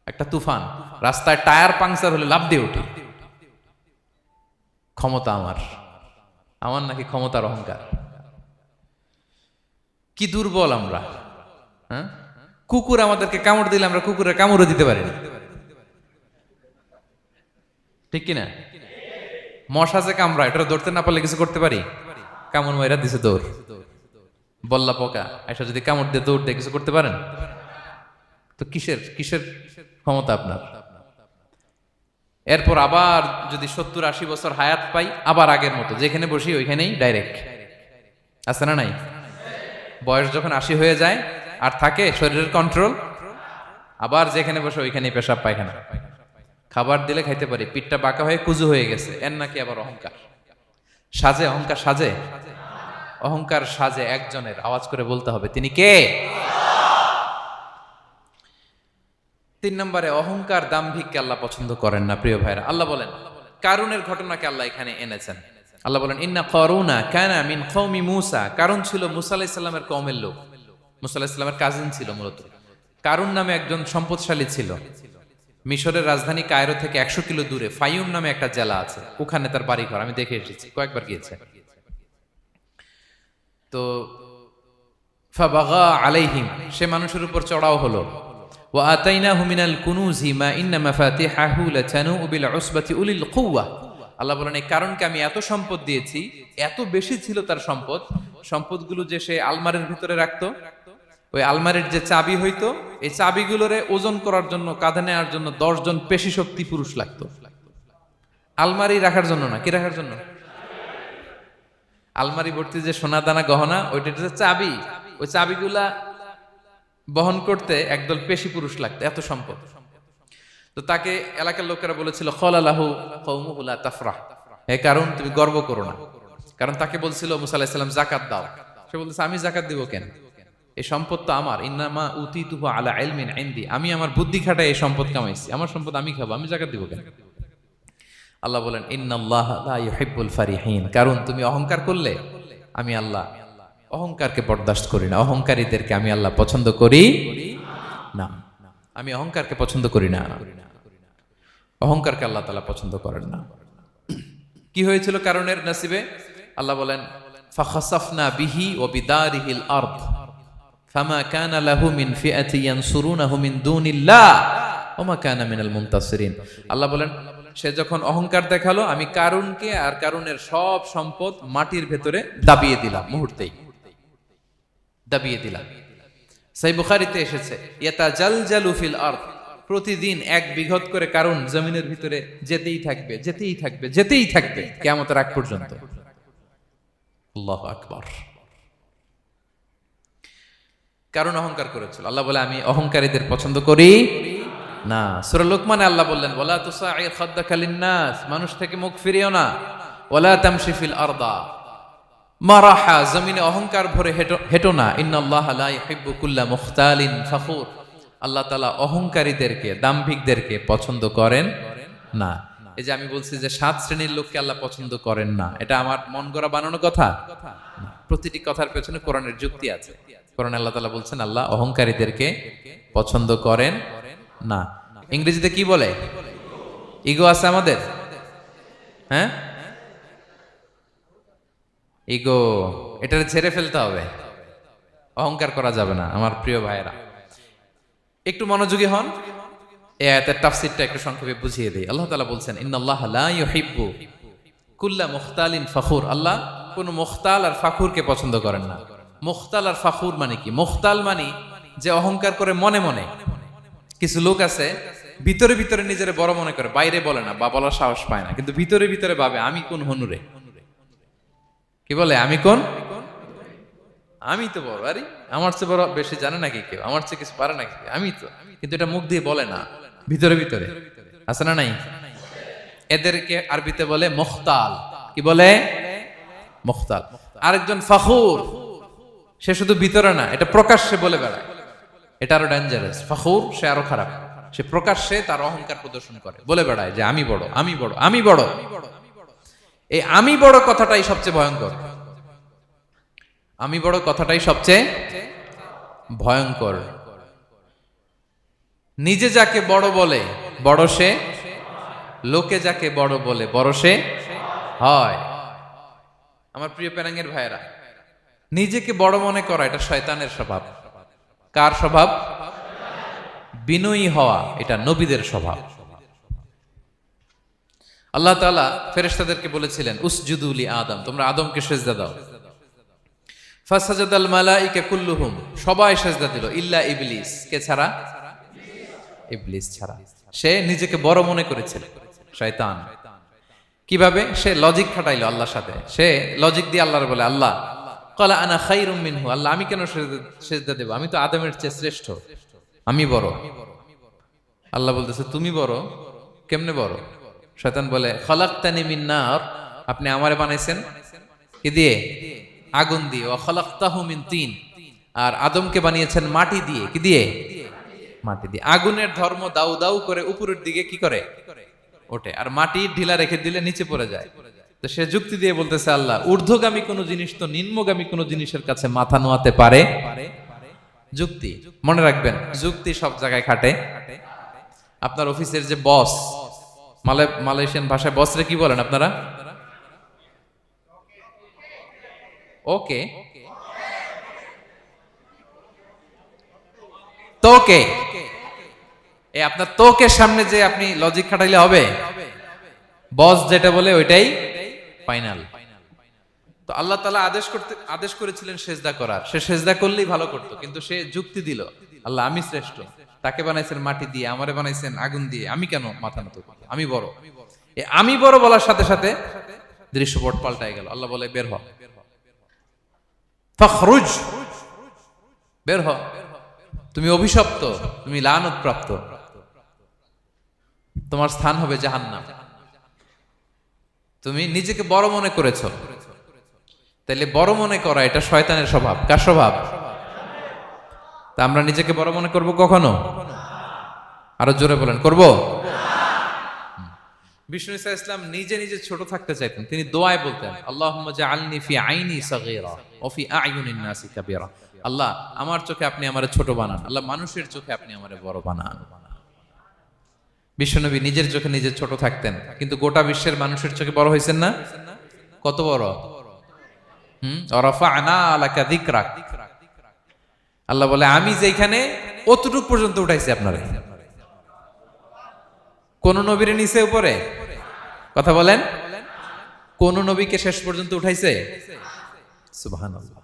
একটা তুফান, রাস্তায় টায়ার পাংচার হলে লাফ দিয়ে উঠি। ক্ষমতা আমার, আমার নাকি ক্ষমতার অহংকার? কি দুর্বল আমরা, হ্যাঁ? কুকুর আমাদেরকে কামড় দিলে আমরা কুকুরের কামড়ও দিতে পারি না, ঠিক কিনা? মশা যে কামড়া, এটা ধরতে না পারলে কিছু করতে পারি? কামড় মাইরা দিছে দৌড়। বল্লা পোকা এসে যদি কামড় দিয়ে দৌড় দিয়ে কিছু করতে পারেন? তো কিসের কিসের ক্ষমতা আপনার? এরপর আবার যদি 70-80 বছর হায়াত পাই, আবার আগের মতো যেখানে বসি ওইখানেই ডাইরেক্ট, আছে না নাই? বয়স যখন 80 হয়ে যায় আর থাকে শরীরের কন্ট্রোল, আবার যেখানে বসে ওইখানেই পেশাব পায়খানা। খাবার দিলে খাইতে পারি, পিঠটা বাঁকা হয়ে কুজু হয়ে গেছে, এর নাকি আবার অহংকার? সাজে অহংকার, সাজে অহংকার, সাজে একজনের। আওয়াজ করে বলতে হবে তিনি কে? 3 নম্বরে অহংকার, দাম্ভিককে আল্লাহ পছন্দ করেন না। প্রিয় ভাইরা, আল্লাহ বলেন কারুনের ঘটনাকে আল্লাহ এখানে এনেছেন। আল্লাহ বলেন ইন্না কারুনা কানা মিন কওমি মূসা। কারুন ছিল মুসা আলাইহিস সালামের কওমের লোক, মুসা আলাইহিস সালামের কাজিন ছিল মূলত। কারুন নামে একজন সম্পদশালী ছিল। মিশরের রাজধানী কায়রো থেকে 100 কিলো দূরে ফাইয়ুম নামে একটা জেলা আছে, ওখানে তার বাড়ি ঘর। আমি দেখে এসেছি, কয়েকবার গিয়েছে। তো ফাবাগা আলাইহিম, সে মানুষের উপর চড়াও হলো। ওয়া আতাইনাহু মিনাল কুনুজি মা ইন্না মাফাতিহাহু লাতানু বিল উসবাতি উলিল কুওয়া। আল্লাহ বলেন এই কারণকে আমি এত সম্পদ দিয়েছি, এত বেশি ছিল তার সম্পদ, সম্পদগুলো যে সে আলমারির ভিতরে রাখতো, ওই আলমারির যে চাবি হইতো, এই চাবিগুলোরে ওজন করার জন্য, কাঁধে নেওয়ার জন্য 10 জন পেশি শক্তি পুরুষ লাগতো। আলমারি রাখার জন্য না, কি রাখার জন্য? আলমারি ভর্তি যে সোনা দানা গহনা, ওইটা হচ্ছে চাবি। ওই চাবিগুলা বহন করতে একদল পেশি পুরুষ লাগতো, এত সম্পদ। তো তাকে এলাকার লোকেরা বলেছিল খলালাহু কওমুহু লা তাফরাহ, হে কারণ তুমি গর্ব করো না। কারণ তাকে বলছিল মুসা আলাইহিস সালাম যাকাত দাও, সে বলতেছে আমি যাকাত দিব কেন, এই সম্পদ তো আমার। ইন্নামা উতিতুহু আলা ইলমিন ইনদি, আমি আমার বুদ্ধি খাটায় এই সম্পদ কামাইছি, আমার সম্পদ আমি খাবো, আমি যাকাত দিব কেন। আল্লাহ বলেন ইন্নাল্লাহা লা ইউহিব্বুল ফারিহিন, কারণ তুমি অহংকার করলে আমি আল্লাহ অহংকারকে বরদাস্ত করি না, অহংকারীদেরকে আমি আল্লাহ পছন্দ করি না। আমি অহংকারকে পছন্দ করি না, অহংকারকে আল্লাহ তাআলা পছন্দ করেন না। কি হয়েছিল কারণের নসিবে? আল্লাহ বলেন ফাখাসাফনা বিহি ওয়া বিদারিহিল আরদ ফামা কানা লাহু মিন ফিআতি ইয়ানসুরুনাহু মিন দুনিল্লাহ ওয়া মা কানা মিনাল মুনতাসিরিন। আল্লাহ বলেন সে যখন অহংকার দেখালো, আমি কারুনকে আর কারুনের সব সম্পদ মাটির ভেতরে দাবিয়ে দিলাম, মুহূর্তেই দাবিয়ে দিলাম। সহিহ বুখারীতে এসেছে ইয়াতাজালজালু ফিল আরদ, প্রতিদিন এক বিঘত করে কারুন জমিনের ভিতরে যেতেই থাকবে, যেতেই থাকবে, যেতেই থাকবে কিয়ামতের আগ পর্যন্ত। আল্লাহু আকবার। কারণ অহংকার করেছিল। আল্লাহ বলে আমি অহংকারীদের পছন্দ করি না। সূরা লোকমানে আল্লাহ বললেন ওয়ালা তুসাইর খাদ্দাকা লিন্নাস, মানুষ থেকে মুখ ফিরিও না। ওয়ালা তামশি ফিল আরদা মারাহা, জমিনে অহংকার ভরে হেঁটো না। ইন্নাল্লাহা লা ইউহিব্বু কুল্লা মুখতালিন ফখুর, আল্লাহ তাআলা অহংকারীদেরকে, দাম্ভিকদেরকে পছন্দ করেন না। এই যে আমি বলছি যে 7 শ্রেণীর লোককে আল্লাহ পছন্দ করেন না, এটা আমার মন গড়া বানানো কথা। প্রতিটি কথার পেছনে কোরআনের যুক্তি আছে। কোরআনে আল্লাহ তাআলা বলছেন আল্লাহ অহংকারীদেরকে পছন্দ করেন না। ইংরেজিতে কি বলে? ইগো আছে আমাদের, হ্যাঁ ইগো, এটা ছেড়ে ফেলতে হবে, অহংকার করা যাবে না। আমার প্রিয় ভাইয়েরা একটু মনোযোগী হন, এই আয়াতের তাফসীরটা একটু সংক্ষেপে বুঝিয়ে দেই। আল্লাহ তাআলা বলছেন ইন্নাল্লাহা লা ইউহিব্বু কুল্লা মুখতালিন ফখুর, আল্লাহ কোন মুখতাল আর ফাখুরকে পছন্দ করেন না। মুখতাল আর ফাখুর মানে কি? মুখতাল মানে যে অহংকার করে মনে মনে। কিছু লোক আছে ভিতরে ভিতরে নিজের বড় মনে করে, বাইরে বলে না বা বলার সাহস পায় না, কিন্তু ভিতরে ভিতরে ভাবে আমি কোন হনুরে, কি বলে আমি কোন, আমি তো বড়, আরে আমার চেয়ে বড় বেশি জানে নাকি কেউ, আমার চেয়ে কিছু পারে নাকি, আমি তো, কিন্তু এটা মুখ দিয়ে বলে না, ভিতরে ভিতরে আছে না নাই? এদেরকে আরবিতে বলে মুখতাল। কি বলে? মুখতাল। আরেকজন ফখুর, সে শুধু ভিতরে না, এটা প্রকাশ্যে বলে বেড়ায়, এটা আরো ডেঞ্জারাস। ফখুর সে আরো খারাপ, সে প্রকাশ্যে তার অহংকার প্রদর্শন করে, বলে বেড়ায় যে আমি বড়, আমি বড়, আমি বড়। এই আমি বড় কথাটাই সবচেয়ে ভয়ঙ্কর। আমি বড় কথাটাই সবচেয়ে ভয়ঙ্কর। নিজে যাকে বড় বলে বড় সে, লোকে যাকে বড় বলে বড় সে হয়। আমার প্রিয় পেনাঙ্গের ভাইয়েরা, নিজেকে বড় মনে করা এটা শয়তানের স্বভাব। কার স্বভাব? বিনয়ী হওয়া এটা নবীদের স্বভাব। আল্লাহ তাআলা ফেরেশতাদেরকে বলেছিলেন উসজুদু লি আদম, তোমরা আদমকে সিজদা দাও। ফাসাজাদাল মালাইকা কুল্লুহুম, সবাই সিজদা দিল ইল্লা ইবলিস, কে ছাড়া? ইবলিস ছাড়া। সে নিজেকে বড় মনে করেছিল, শয়তান। কিভাবে? সে লজিক খাটাইলো আল্লাহর সাথে। সে লজিক দিয়ে আল্লাহর বলে আল্লাহ ক্বালা আনা খায়রুম মিনহু, আল্লাহ আমি কেন সিজদা দেব, আমি তো আদমের চেয়ে শ্রেষ্ঠ, আমি বড়। আল্লাহ বলতেছে তুমি বড়, কেমনে বড়? শয়তান বলে খলাকতানি মিন নার, আপনি আমারে বানাইছেন কি দিয়ে? আগুন দিয়ে। ওয়া খলাকতাহু মিন তিন, আর আদমকে বানিয়েছেন মাটি দিয়ে। কি দিয়ে? মাটি দিয়ে। আগুনের ধর্ম দাউ দাউ করে উপরের দিকে কি করে? ওঠে, আর মাটি ঢিলা রেখে দিলে নিচে পড়ে যায়। তো সে যুক্তি দিয়ে বলতেছে আল্লাহ ঊর্ধ্বগামী কোন জিনিস তো নিম্নগামী কোন জিনিসের কাছে মাথা নোয়াতে পারে? যুক্তি, মনে রাখবেন যুক্তি সব জায়গায় খাটে। আপনার অফিসের যে বস, মালয়েশিয়ান ভাষায় বসরে কি বলেন আপনারা? ওকে, তোকে, এই আপনার তোকের সামনে যে আপনি লজিক খাটাইলে হবে? বস যেটা বলে ওইটাই ফাইনাল। তো আল্লাহ তাআলা আদেশ করেছিলেন সেজদা করার, সে সেজদা করলেই ভালো করতো, কিন্তু সে যুক্তি দিল আল্লাহ আমি শ্রেষ্ঠ, তাকে বানাইছেন মাটি দিয়ে, আমারে বানাইছেন আগুন দিয়ে, আমি কেন মাথা নত করব, আমি বড়। আমি বড় বলার সাথে সাথে দৃশ্যপট পাল্টাই গেল। আল্লাহ বলে বের হ, ফাখরুজ, বের হ, তুমি অভিশপ্ত, তুমি লানত প্রাপ্ত, তোমার স্থান হবে জাহান্নাম। তুমি নিজেকে বড় মনে করেছো, তাইলে বড় মনে করা এটা শয়তানের স্বভাব। কার স্বভাব? তা আমরা নিজেকে বড় মনে করব কখনো? আরো জোরে বলেন, করব? বিষ্ণু ঈসা ইসলাম নিজে নিজে ছোট থাকতে চাইতেন। তিনি দোয়ায় বলতেন, আল্লাহুম্মা জাআলনি ফি আইনি সাগীরা ওয়া ফি আ'য়ুনিন নাসি কাবীরা। আল্লাহ, আমার চোখে আপনি আমারে ছোট বানান, আল্লাহ মানুষের চোখে আপনি আমারে বড় বানান। বিশ্বনবী নিজের চোখে নিজে ছোট থাকতেন, কিন্তু গোটা বিশ্বের মানুষের চোখে বড় হয়েছেন না? কত বড়? রাফা'না লাকা যিকরাক। আল্লাহ বলে, আমি যেখানে অতটুক পর্যন্ত উঠাইছি আপনারে। কোন নবীর নিচে উপরে? কথা বলেন, কোন নবীকে শেষ পর্যন্ত উঠাইছে? সুবহানাল্লাহ।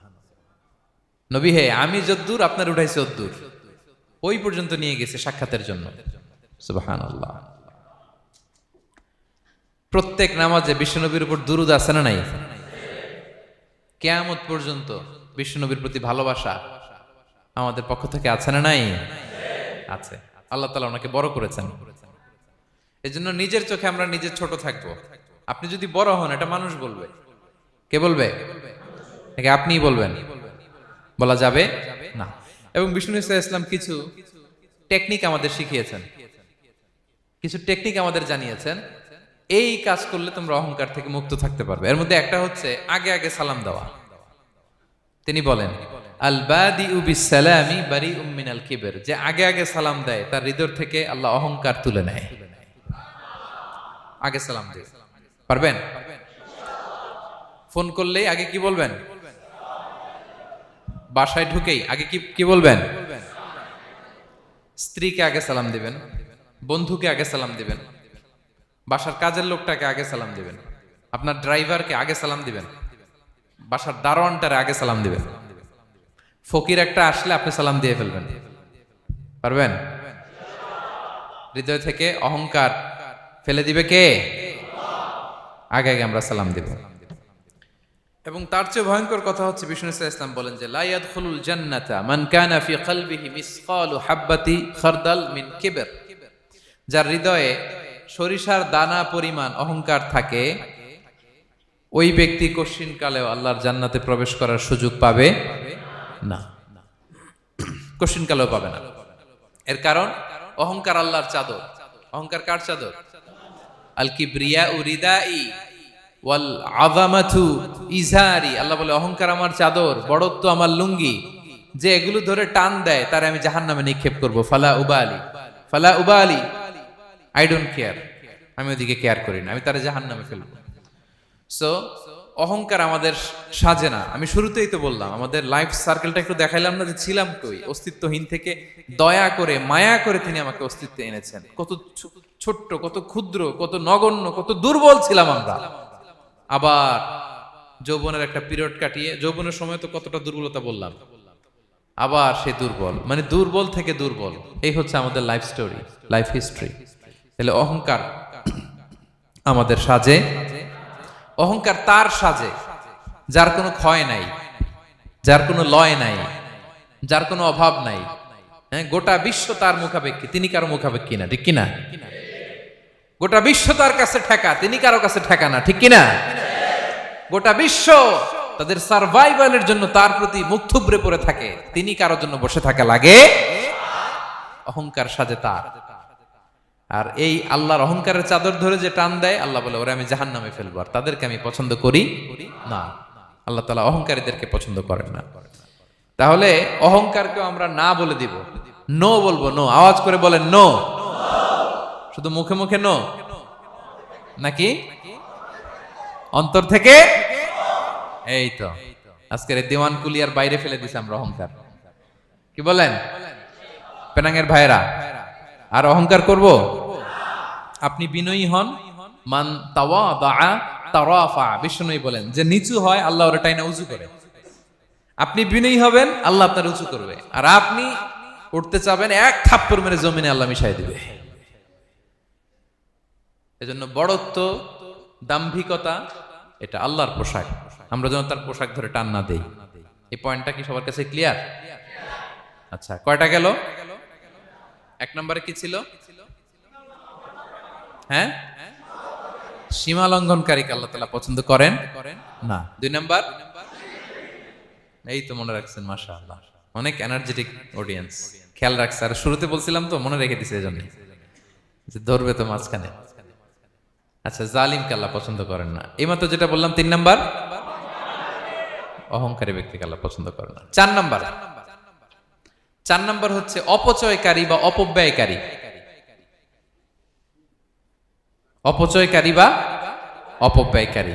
নবী হে, আমি যদ্দূর আপনার উঠাইছে অদ্দূর, ওই পর্যন্ত নিয়ে গেছে সাক্ষাতের জন্য। সুবহানাল্লাহ। প্রত্যেক নামাজে বিশ্বনবীর উপর দুরূদ আছে না নাই? কিয়ামত পর্যন্ত বিশ্বনবীর প্রতি ভালোবাসা আমাদের পক্ষ থেকে আছে না নাই? আছে। আল্লাহ তাআলা ওনাকে বড় করেছেন। এজন্য নিজের চোখে আমরা নিজে ছোট থাকবো। আপনি যদি বড় হন, এটা মানুষ বলবে। কে বলবে? নাকি আপনিই বলবেন? বলা যাবে না। এবং বিষ্ণু ঈসা ইসলাম কিছু টেকনিক আমাদের শিখিয়েছেন, কিছু টেকনিক আমাদের জানিয়েছেন। এই কাজ করলে তোমরা অহংকার থেকে মুক্ত থাকতে পারবে। এর মধ্যে একটা হচ্ছে আগে আগে সালাম দেওয়া। তিনি বলেন, আল বাদিউ বিসসালামি বারিউম মিনাল কিবর, যে আগে আগে সালাম দেয় তার হৃদয় থেকে আল্লাহ অহংকার তুলে নেয়। আগে সালাম দিয়ে পারবেন? ফোন করলেই আগে কি বলবেন? বাসায় ঢুকেই আগে কি বলবেন? স্ত্রীকে আগে সালাম দিবেন, বন্ধুকে আগে সালাম দিবেন, বাসার কাজের লোকটাকে আগে সালাম দিবেন, আপনার ড্রাইভারকে আগে সালাম দিবেন, বাসার দারোয়ানটারে আগে সালাম দিবেন। ফকির একটা আসলে আপনি সালাম দিয়ে ফেলবেন। পারবেন? হৃদয় থেকে অহংকার ফেলে দিবে কে? আগে আগে আমরা সালাম দিব। এবং তার চেয়ে ভয়ঙ্কর কথা হচ্ছে, বিষ্ণু ইসলাম বলেন যে লা ইয়াদখুলুল জান্নাতা মান কানা ফি কলবিহি মিসকালু হাববাতি খারদাল মিন কিবর, যার হৃদয়ে সরিষার দানা পরিমাণ অহংকার থাকে, ওই ব্যক্তি কঠিন কালেও আল্লাহর জান্নাতে প্রবেশ করার সুযোগ পাবে না। কঠিন কালেও পাবে না। এর কারণ অহংকার আল্লাহর চাদর। অহংকার কার চাদর? আল কিবরিয়া রিদাই ওয়াল আযামাতু ইজারি। আল্লাহ বলে, অহংকার আমার চাদর, বড়ত্ব আমার লুঙ্গি। যে এগুলো ধরে টান দেয় তারে আমি জাহান্নামে নিক্ষেপ করব। ফালা উবালি, ফালা উবালি, আই ডোন্ট কেয়ার, আমি ওদিকে কেয়ার করি না, আমি তারে জাহান্নামে ফেলবো। সো অহংকার আমাদের সাজে না। আমি শুরুতেই তো বললাম, আমাদের লাইফ সার্কেলটা একটু দেখাইলাম না যে ছিলাম কই? অস্তিত্বহীন থেকে দয়া করে মায়া করে তিনি আমাকে অস্তিত্বে এনেছেন। কত ছোট্ট, কত ক্ষুদ্র, কত নগণ্য, কত দুর্বল ছিলাম আমরা। আবার যৌবনের একটা পিরিয়ড কাটিয়ে, যৌবনের সময় তো কতটা দুর্বলতা বললাম, আবার সে দুর্বল, মানে দুর্বল থেকে দুর্বল। এই হচ্ছে আমাদের লাইফ স্টোরি, লাইফ হিস্ট্রি। তাহলে অহংকার আমাদের সাজে। অহংকার তার সাজে যার কোনো ক্ষয় নাই, যার কোনো লয় নাই, যার কোনো অভাব নাই। হ্যাঁ, গোটা বিশ্ব তার মুখাপেক্ষী, তিনি কারো মুখাপেক্ষী না, ঠিক কিনা? গোটা বিশ্ব তার কাছে ঠেকা, তিনি কারো কাছে ঠেকা না, ঠিক কিনা? গোটা বিশ্ব তাদের সার্ভাইভালের জন্য তার প্রতি মুখ থুবড়ে পড়ে থাকে, তিনি কারোর জন্য বসে থাকা লাগে। অহংকার সাজে তার। আর এই আল্লাহর অহংকারের চাদর ধরে যে টান দেয়, আল্লাহ বলে, ওরা আমি জাহান্নামে ফেলবো, আর তাদেরকে আমি পছন্দ করি না। আল্লাহ তাআলা অহংকারীদেরকে পছন্দ করেন না। তাহলে অহংকারকেও আমরা না বলে দিব, নো বলবো, নো। আওয়াজ করে বলেন নো। শুধু মুখে মুখে নো নাকি অন্তর থেকে? এই তো আজকের দিওয়ান কুলিয়ার বাইরে ফেলে দিছি আমরা অহংকার। কি বলেন পেনাঙ্গের ভাইরা? আর অহংকার করব? আপনি বিনয়ী হন। মান তাওয়াদা তারাফা। বিষ্ণুই বলেন, যে নিচু হয় আল্লাহ ওরে টাইনা উঁচু করে। আপনি বিনয়ী হবেন, আল্লাহ আপনার উঁচু করবে। আর আপনি উঠতে চাবেন, এক থাপ্পড় মেরে জমিনে আল্লাহ মিশাই দিবে। এজন্য বড়ত্ব, দাম্ভিকতা এটা আল্লাহর পোশাক। আমরা যেন তার পোশাক ধরে টান না দেই। এই পয়েন্টটা কি সবার কাছে ক্লিয়ার? আচ্ছা, কয়টা গেল? এক নম্বরে কি ছিল? হ্যাঁ, সীমা লঙ্ঘনকারীকে আল্লাহ তাআলা পছন্দ করেন না। দুই নাম্বার, এই তো মনে রাখছেন, মাশাআল্লাহ, অনেক এনার্জেটিক অডিয়েন্স, খেয়াল রাখছে। আর শুরুতে বলছিলাম তো, মনে রেখে দিছে এজন্য, যে ধরবে তো মাঝখানে। আচ্ছা, জালিমকে আল্লাহ পছন্দ করেন না। এইমাত্র যেটা বললাম, 3 নাম্বার, অহংকারী ব্যক্তিকে আল্লাহ পছন্দ করেন না। 4 নাম্বার হচ্ছে অপচয়কারী বা অপব্যয়কারী। অপচয়কারী বা অপব্যয়কারী,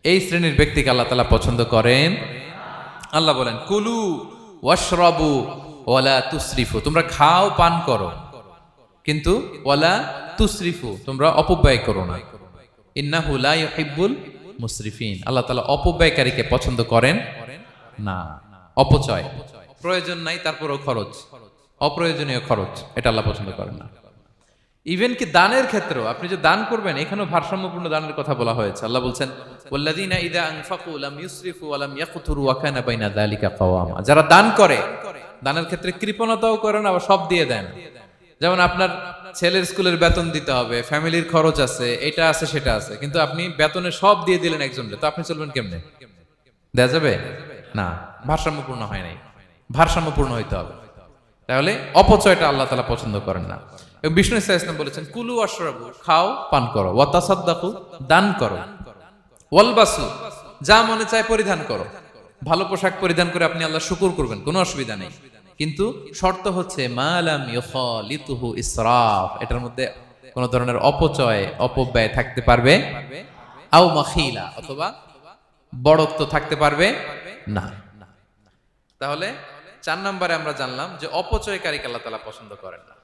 এই শ্রেণীর ব্যক্তিকে আল্লাহ তাআলা পছন্দ করেন। আল্লাহ বলেন, কুলু ওয়াশরাবু ওয়ালা তুসরিফু, তোমরা খাও পান করো, কিন্তু ওয়ালা তুসরিফু, তোমরা অপব্যয় করো না। ইন্নাহু লা ইউহিব্বুল মুসরিফিন, আল্লাহ তাআলা অপব্যয়কারীকে পছন্দ করেন না। অপচয়, প্রয়োজন নাই তারপরেও খরচ, অপ্রয়োজনীয় খরচ, এটা আল্লাহ পছন্দ করেন না। ইভেন কি দানের ক্ষেত্রেও, আপনি যে দান করবেন, এখানেও ভারসাম্যপূর্ণ দানের কথা বলা হয়েছে। আল্লাহ বলছেন, ওয়াল্লাযীনা ইযা আনফাকু লাম ইউসরিফু ওয়া লাম ইয়াকতুরু ওয়া কানা বাইনা যালিকা কাওয়ামা, যারা দান করে, দানের ক্ষেত্রে কৃপণতাও করে না, আবার সব দিয়ে দেন। যেমন আপনার ছেলের স্কুলের বেতন দিতে হবে, ফ্যামিলির খরচ আছে, এটা আছে সেটা আছে, কিন্তু আপনি বেতনে সব দিয়ে দিলেন একজনকে, তো আপনি চলবেন কেমনে? দেয়া যাবে না, ভারসাম্যপূর্ণ হয় নাই। ভারসাম্যপূর্ণ হইতে হবে। তাহলে অপচয়টা আল্লাহ তাআলা পছন্দ করেন না। এবং বিষ্ণু সাল্লাল্লাহু আলাইহি ওয়াসাল্লাম বলেছেন, কুলু ওয়াশরাবু, খাও পান করো, ওয়া তাসাদদাকু, দান করো, ওয়ালবাসু, যা মনে চায় পরিধান করো। ভালো পোশাক পরিধান করে আপনি আল্লাহর শুকর করবেন, কোনো অসুবিধা নেই, কিন্তু শর্ত হচ্ছে মা লাম ইউখালিতুহু ইসরাফ, এটার মধ্যে কোন ধরনের অপচয় অপব্যয় থাকতে পারবে, আও মাখিলা, অথবা বড়ত্ব থাকতে পারবে না। তাহলে 4 নম্বরে আমরা জানলাম যে অপচয়কারীকে আল্লাহ তাআলা পছন্দ করেন না।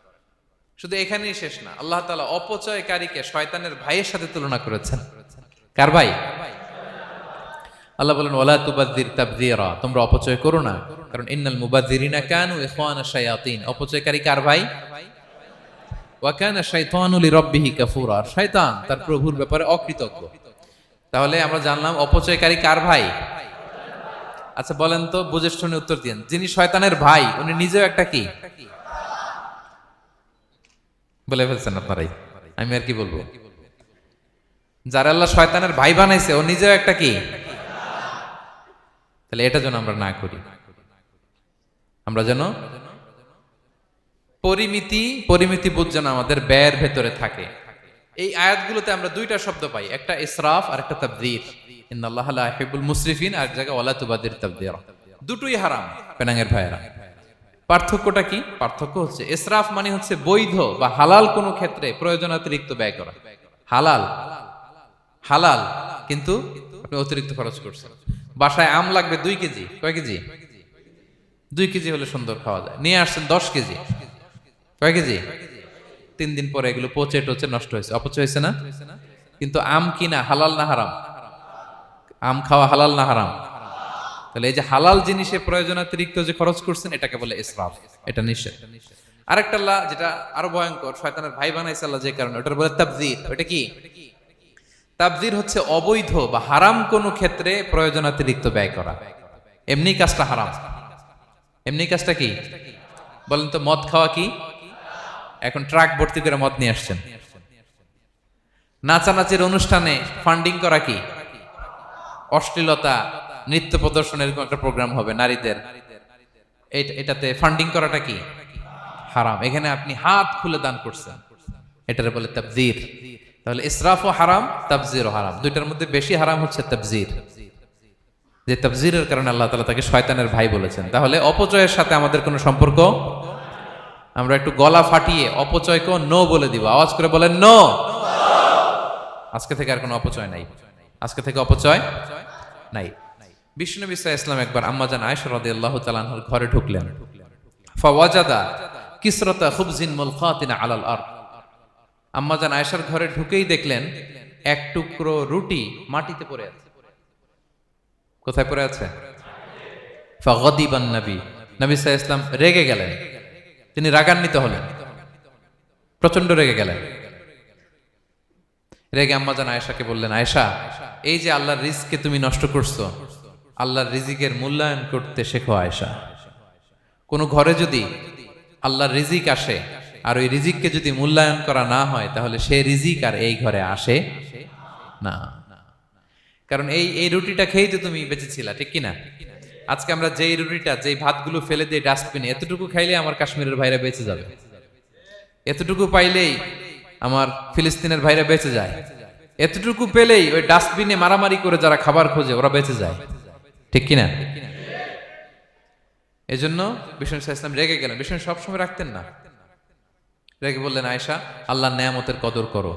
শুধু এখানেই শেষ না, আল্লাহ তাআলা অপচয়কারীকে শয়তানের ভাইয়ের সাথে তুলনা করেছেন। কার ভাই? আল্লাহ বলেন, ওয়ালা তুবাযযির তাবযীরা, তোমরা অপচয় করো না, কারণ ইন্নাল মুবাযযিরিনা কানু ইখওয়ানা শায়াতিন, অপচয়কারী কার ভাই? ওয়া কানা শাইতানু লিরাব্বিহি কাফুরা, শয়তান তার প্রভুর ব্যাপারে অকৃতজ্ঞ। তাহলে আমরা জানলাম অপচয়কারী কার ভাই। আচ্ছা বলেন তো, বুঝে শুনে উত্তর দিন, যিনি শয়তানের ভাই উনি নিজেও একটা কি? বলে ফেলছেন আপনারাই, আমি আর কি বলবো। যারা আল্লাহ শয়তানের ভাই বানাইছে, ও নিজেও একটা কি? তাহলে এটা যেন আমরা না করি। আমরা যেন পরিমিতি বোধ যেন আমাদের ব্যয়ের ভেতরে থাকে। এই আয়াতগুলোতে আমরা দুইটা শব্দ পাই, একটা ইসরাফ আর একটা তাবযীর। ইন্নাল্লাহা লা ইউহিব্বুল মুসরিফিন, আর জায়গা ওয়ালা তুবাযযির তাবযীরা। দুটোই হারাম পেনাঙ্গের ভাইয়েরা। পার্থক্যটা কি? পার্থক্য হচ্ছে, ইসরাফ মানে হচ্ছে বৈধ বা হালাল কোনো ক্ষেত্রে প্রয়োজনাতিরিক্ত ব্যয় করা। হালাল হালাল, কিন্তু আপনি অতিরিক্ত খরচ করছেন। বাসায় আম লাগবে 2 কেজি, কয় কেজি? 2 কেজি হলে সুন্দর খাওয়া যায়, নিয়ে আসছেন 10 কেজি, কয় কেজি? 3 দিন পরে এগুলো পচে টচে নষ্ট হয়েছে, অপচয় হয়েছে না? কিন্তু আম কিনা হালাল না হারাম? আম খাওয়া হালাল না হারাম? তাহলে এই যে হালাল জিনিসে প্রয়োজনাতিরিক্ত যে খরচ করছেন, এটাকে বলে ইসরাফ, এটা নিষেধ। আরেকটা আল্লাহ যেটা আরো ভয়ঙ্কর, শয়তানের ভাই বানাইছে আল্লাহ যে কারণে, ওটার বলে তাবযীর। ওটা কি? তাবযীর হচ্ছে অবৈধ বা হারাম কোনো ক্ষেত্রে প্রয়োজনাতিরিক্ত ব্যয় করা। এমনি কাজটা হারাম। এমনি কাজটা কি? বলেন তো, মদ খাওয়া কি? এখন ট্রাক ভর্তি করে মদ নিয়ে আসছেন। নাচানাচির অনুষ্ঠানে ফান্ডিং করা কি? অশ্লীলতা, নৃত্য প্রদর্শনের একটা প্রোগ্রাম হবে নারীদের, এটাতে ফান্ডিং করাটা কি? হারাম। এখানে আপনি হাত খুলে দান করছেন, এটার বলে তাবযীর। তাহলে ইসরাফও হারাম, তাবযীরও হারাম। দুইটার মধ্যে বেশি হারাম হচ্ছে তাবযীর, যে তাবযীরের কারণে আল্লাহ তাআলা তাকে শয়তানের ভাই বলেছেন। তাহলে অপচয়ের সাথে আমাদের কোনো সম্পর্ক। আমরা একটু গলা ফাটিয়ে অপচয়কে নো বলে দিব, আওয়াজ করে বলেন নো। আজকে থেকে আর কোনো অপচয় নাই, আজকে থেকে অপচয় নাই। বিশ্বনবী সাল্লাল্লাহু আলাইহি ওয়াসাল্লাম একবার আম্মাজান আয়েশা রাদিয়াল্লাহু তাআলা আনহার ঘরে ঢুকলেন। ফাওয়াজাদা কিসরাতা খুবজিন মুলকাতিন আলাল আরদ, আম্মাজান আয়েশার ঘরে ঢুকেই দেখলেন এক টুকরো রুটি মাটিতে পড়ে আছে। কোথায় পড়ে আছে? ফাগাদিবান নবী, নবী সাল্লাল্লাহু আলাইহি ওয়াসাল্লাম রেগে গেলেন, তিনি রাগান্বিত হলেন, প্রচন্ড রেগে গেলেন। রেগে আম্মাজান আয়েশাকে বললেন, আয়েশা, এই যে আল্লাহর রিজকে তুমি নষ্ট করছো, আল্লাহর রিজিকের মূল্যায়ন করতে শেখো আয়েশা। কোনো ঘরে যদি আল্লাহর রিজিক আসে আর ওই রিজিককে যদি মূল্যায়ন করা না হয়, তাহলে সে রিজিক আর এই ঘরে আসে না। কারণ এই রুটিটা খেয়েই তো তুমি বেঁচেছিলা, ঠিক কিনা? আজকে আমরা যেই রুটিটা, যেই ভাতগুলো ফেলে দিয়ে ডাস্টবিনে, এতটুকু খাইলে আমার কাশ্মীরের ভাইরা বেঁচে যাবে, এতটুকু পাইলেই আমার ফিলিস্তিনের ভাইরা বেঁচে যায়, এতটুকু পেলেই ওই ডাস্টবিনে মারামারি করে যারা খাবার খোঁজে ওরা বেঁচে যায়, ঠিক কিনা? এজন্য বিষ্ণু ইসলাম রেগে গেলেন। বিষ্ণু সবসময় রাখতেন না, রেগে বললেন, আয়েশা, আল্লাহর নেয়ামতের কদর করো।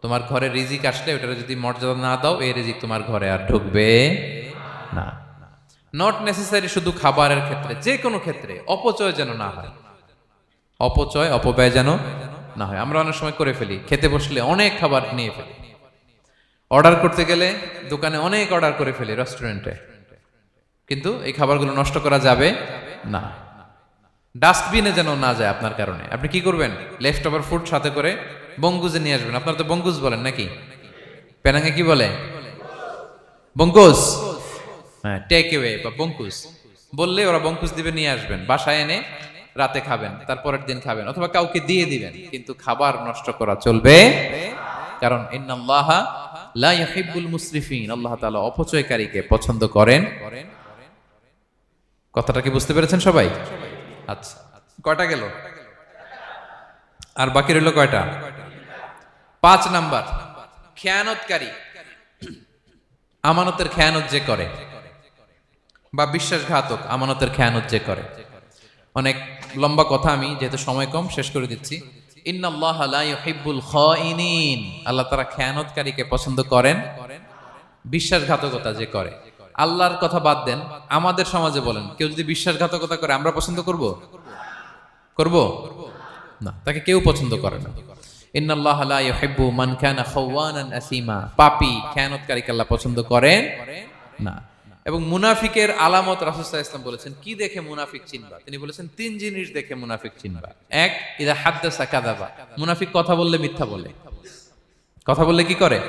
তোমার ঘরে রিজিক আসলে ওটার যদি মর্যাদা না দাও, এই রিজিক তোমার ঘরে আর ঢুকবে না। নট নেসেসারি শুধু খাবারের ক্ষেত্রে, যে কোনো ক্ষেত্রে অপচয় যেন না হয়, অপচয় অপব্যয় যেন না হয়। আমরা অনেক সময় করে ফেলি, খেতে বসলে অনেক খাবার নিয়ে ফেলি, অর্ডার করতে গেলে দোকানে অনেক অর্ডার করে ফেলি, রেস্টুরেন্টে, কিন্তু এই খাবারগুলো নষ্ট করা যাবে না। ডাস্টবিনে যেন না যায় আপনার কারণে। আপনি কি করবেন? লেফট ওভার ফুড সাথে করে বঙ্গুজে নিয়ে আসবেন। আপনারা তো বঙ্গুজ বলেন নাকি? পেনাঙ্গে কি বলে? বঙ্কুজ। হ্যাঁ, টেক অ্যাওয়ে বা বঙ্কুজ বললে ওরা বঙ্কুজ দিবে, নিয়ে আসবেন, বাসায় এনে রাতে খাবেন, তারপরের দিন খাবেন, অথবা কাউকে দিয়ে দিবেন, কিন্তু খাবার নষ্ট করা চলবে। কারণ ইন্নাল্লাহা লা ইউহিব্বুল মুসরিফিন, আল্লাহ তাআলা অপচয়কারীকে পছন্দ করেন। কথাটা কি বুঝতে পেরেছেন সবাই? আচ্ছা, কয়টা গেল? আর বাকি রইল কয়টা? 5 নাম্বার, খেয়ানতকারী। আমানতের খেয়ানত যে করে, বা বিশ্বাসঘাতক, আমানতের খেয়ানত যে করে। অনেক লম্বা কথা, আমি যেহেতু সময় কম শেষ করে দিচ্ছি। ইন্নাল্লাহা লা ইউহিব্বুল খাইনিন, আল্লাহ তাআলা খেয়ানতকারীকে পছন্দ করেন। বিশ্বাসঘাতকতা যে করে, আল্লাহর কথা বাদ দেন, আমাদের সমাজে বলেন, কেউ যদি বিশ্বাসঘাতকতা করে আমরা পছন্দ করব? করব না, তাকে কেউ পছন্দ করে না। ইন্নাল্লাহা লা ইউহিব্বু মান কানা খাওয়ানান আসিমা, পাপী খেয়ানতকারীকে আল্লাহ পছন্দ করেন না। এবং মুনাফিকের আলামত রাসূল সাল্লাল্লাহু আলাইহি ওয়াসাল্লাম বলেছেন, কি দেখে মুনাফিক চিনবা? তিনি বলেছেন 3 জিনিস দেখে মুনাফিক চিনবা। 1, ইযা হাদ্দাসা কাযাবা, মুনাফিক কথা বললে মিথ্যা বলে। কথা বললে কি করে?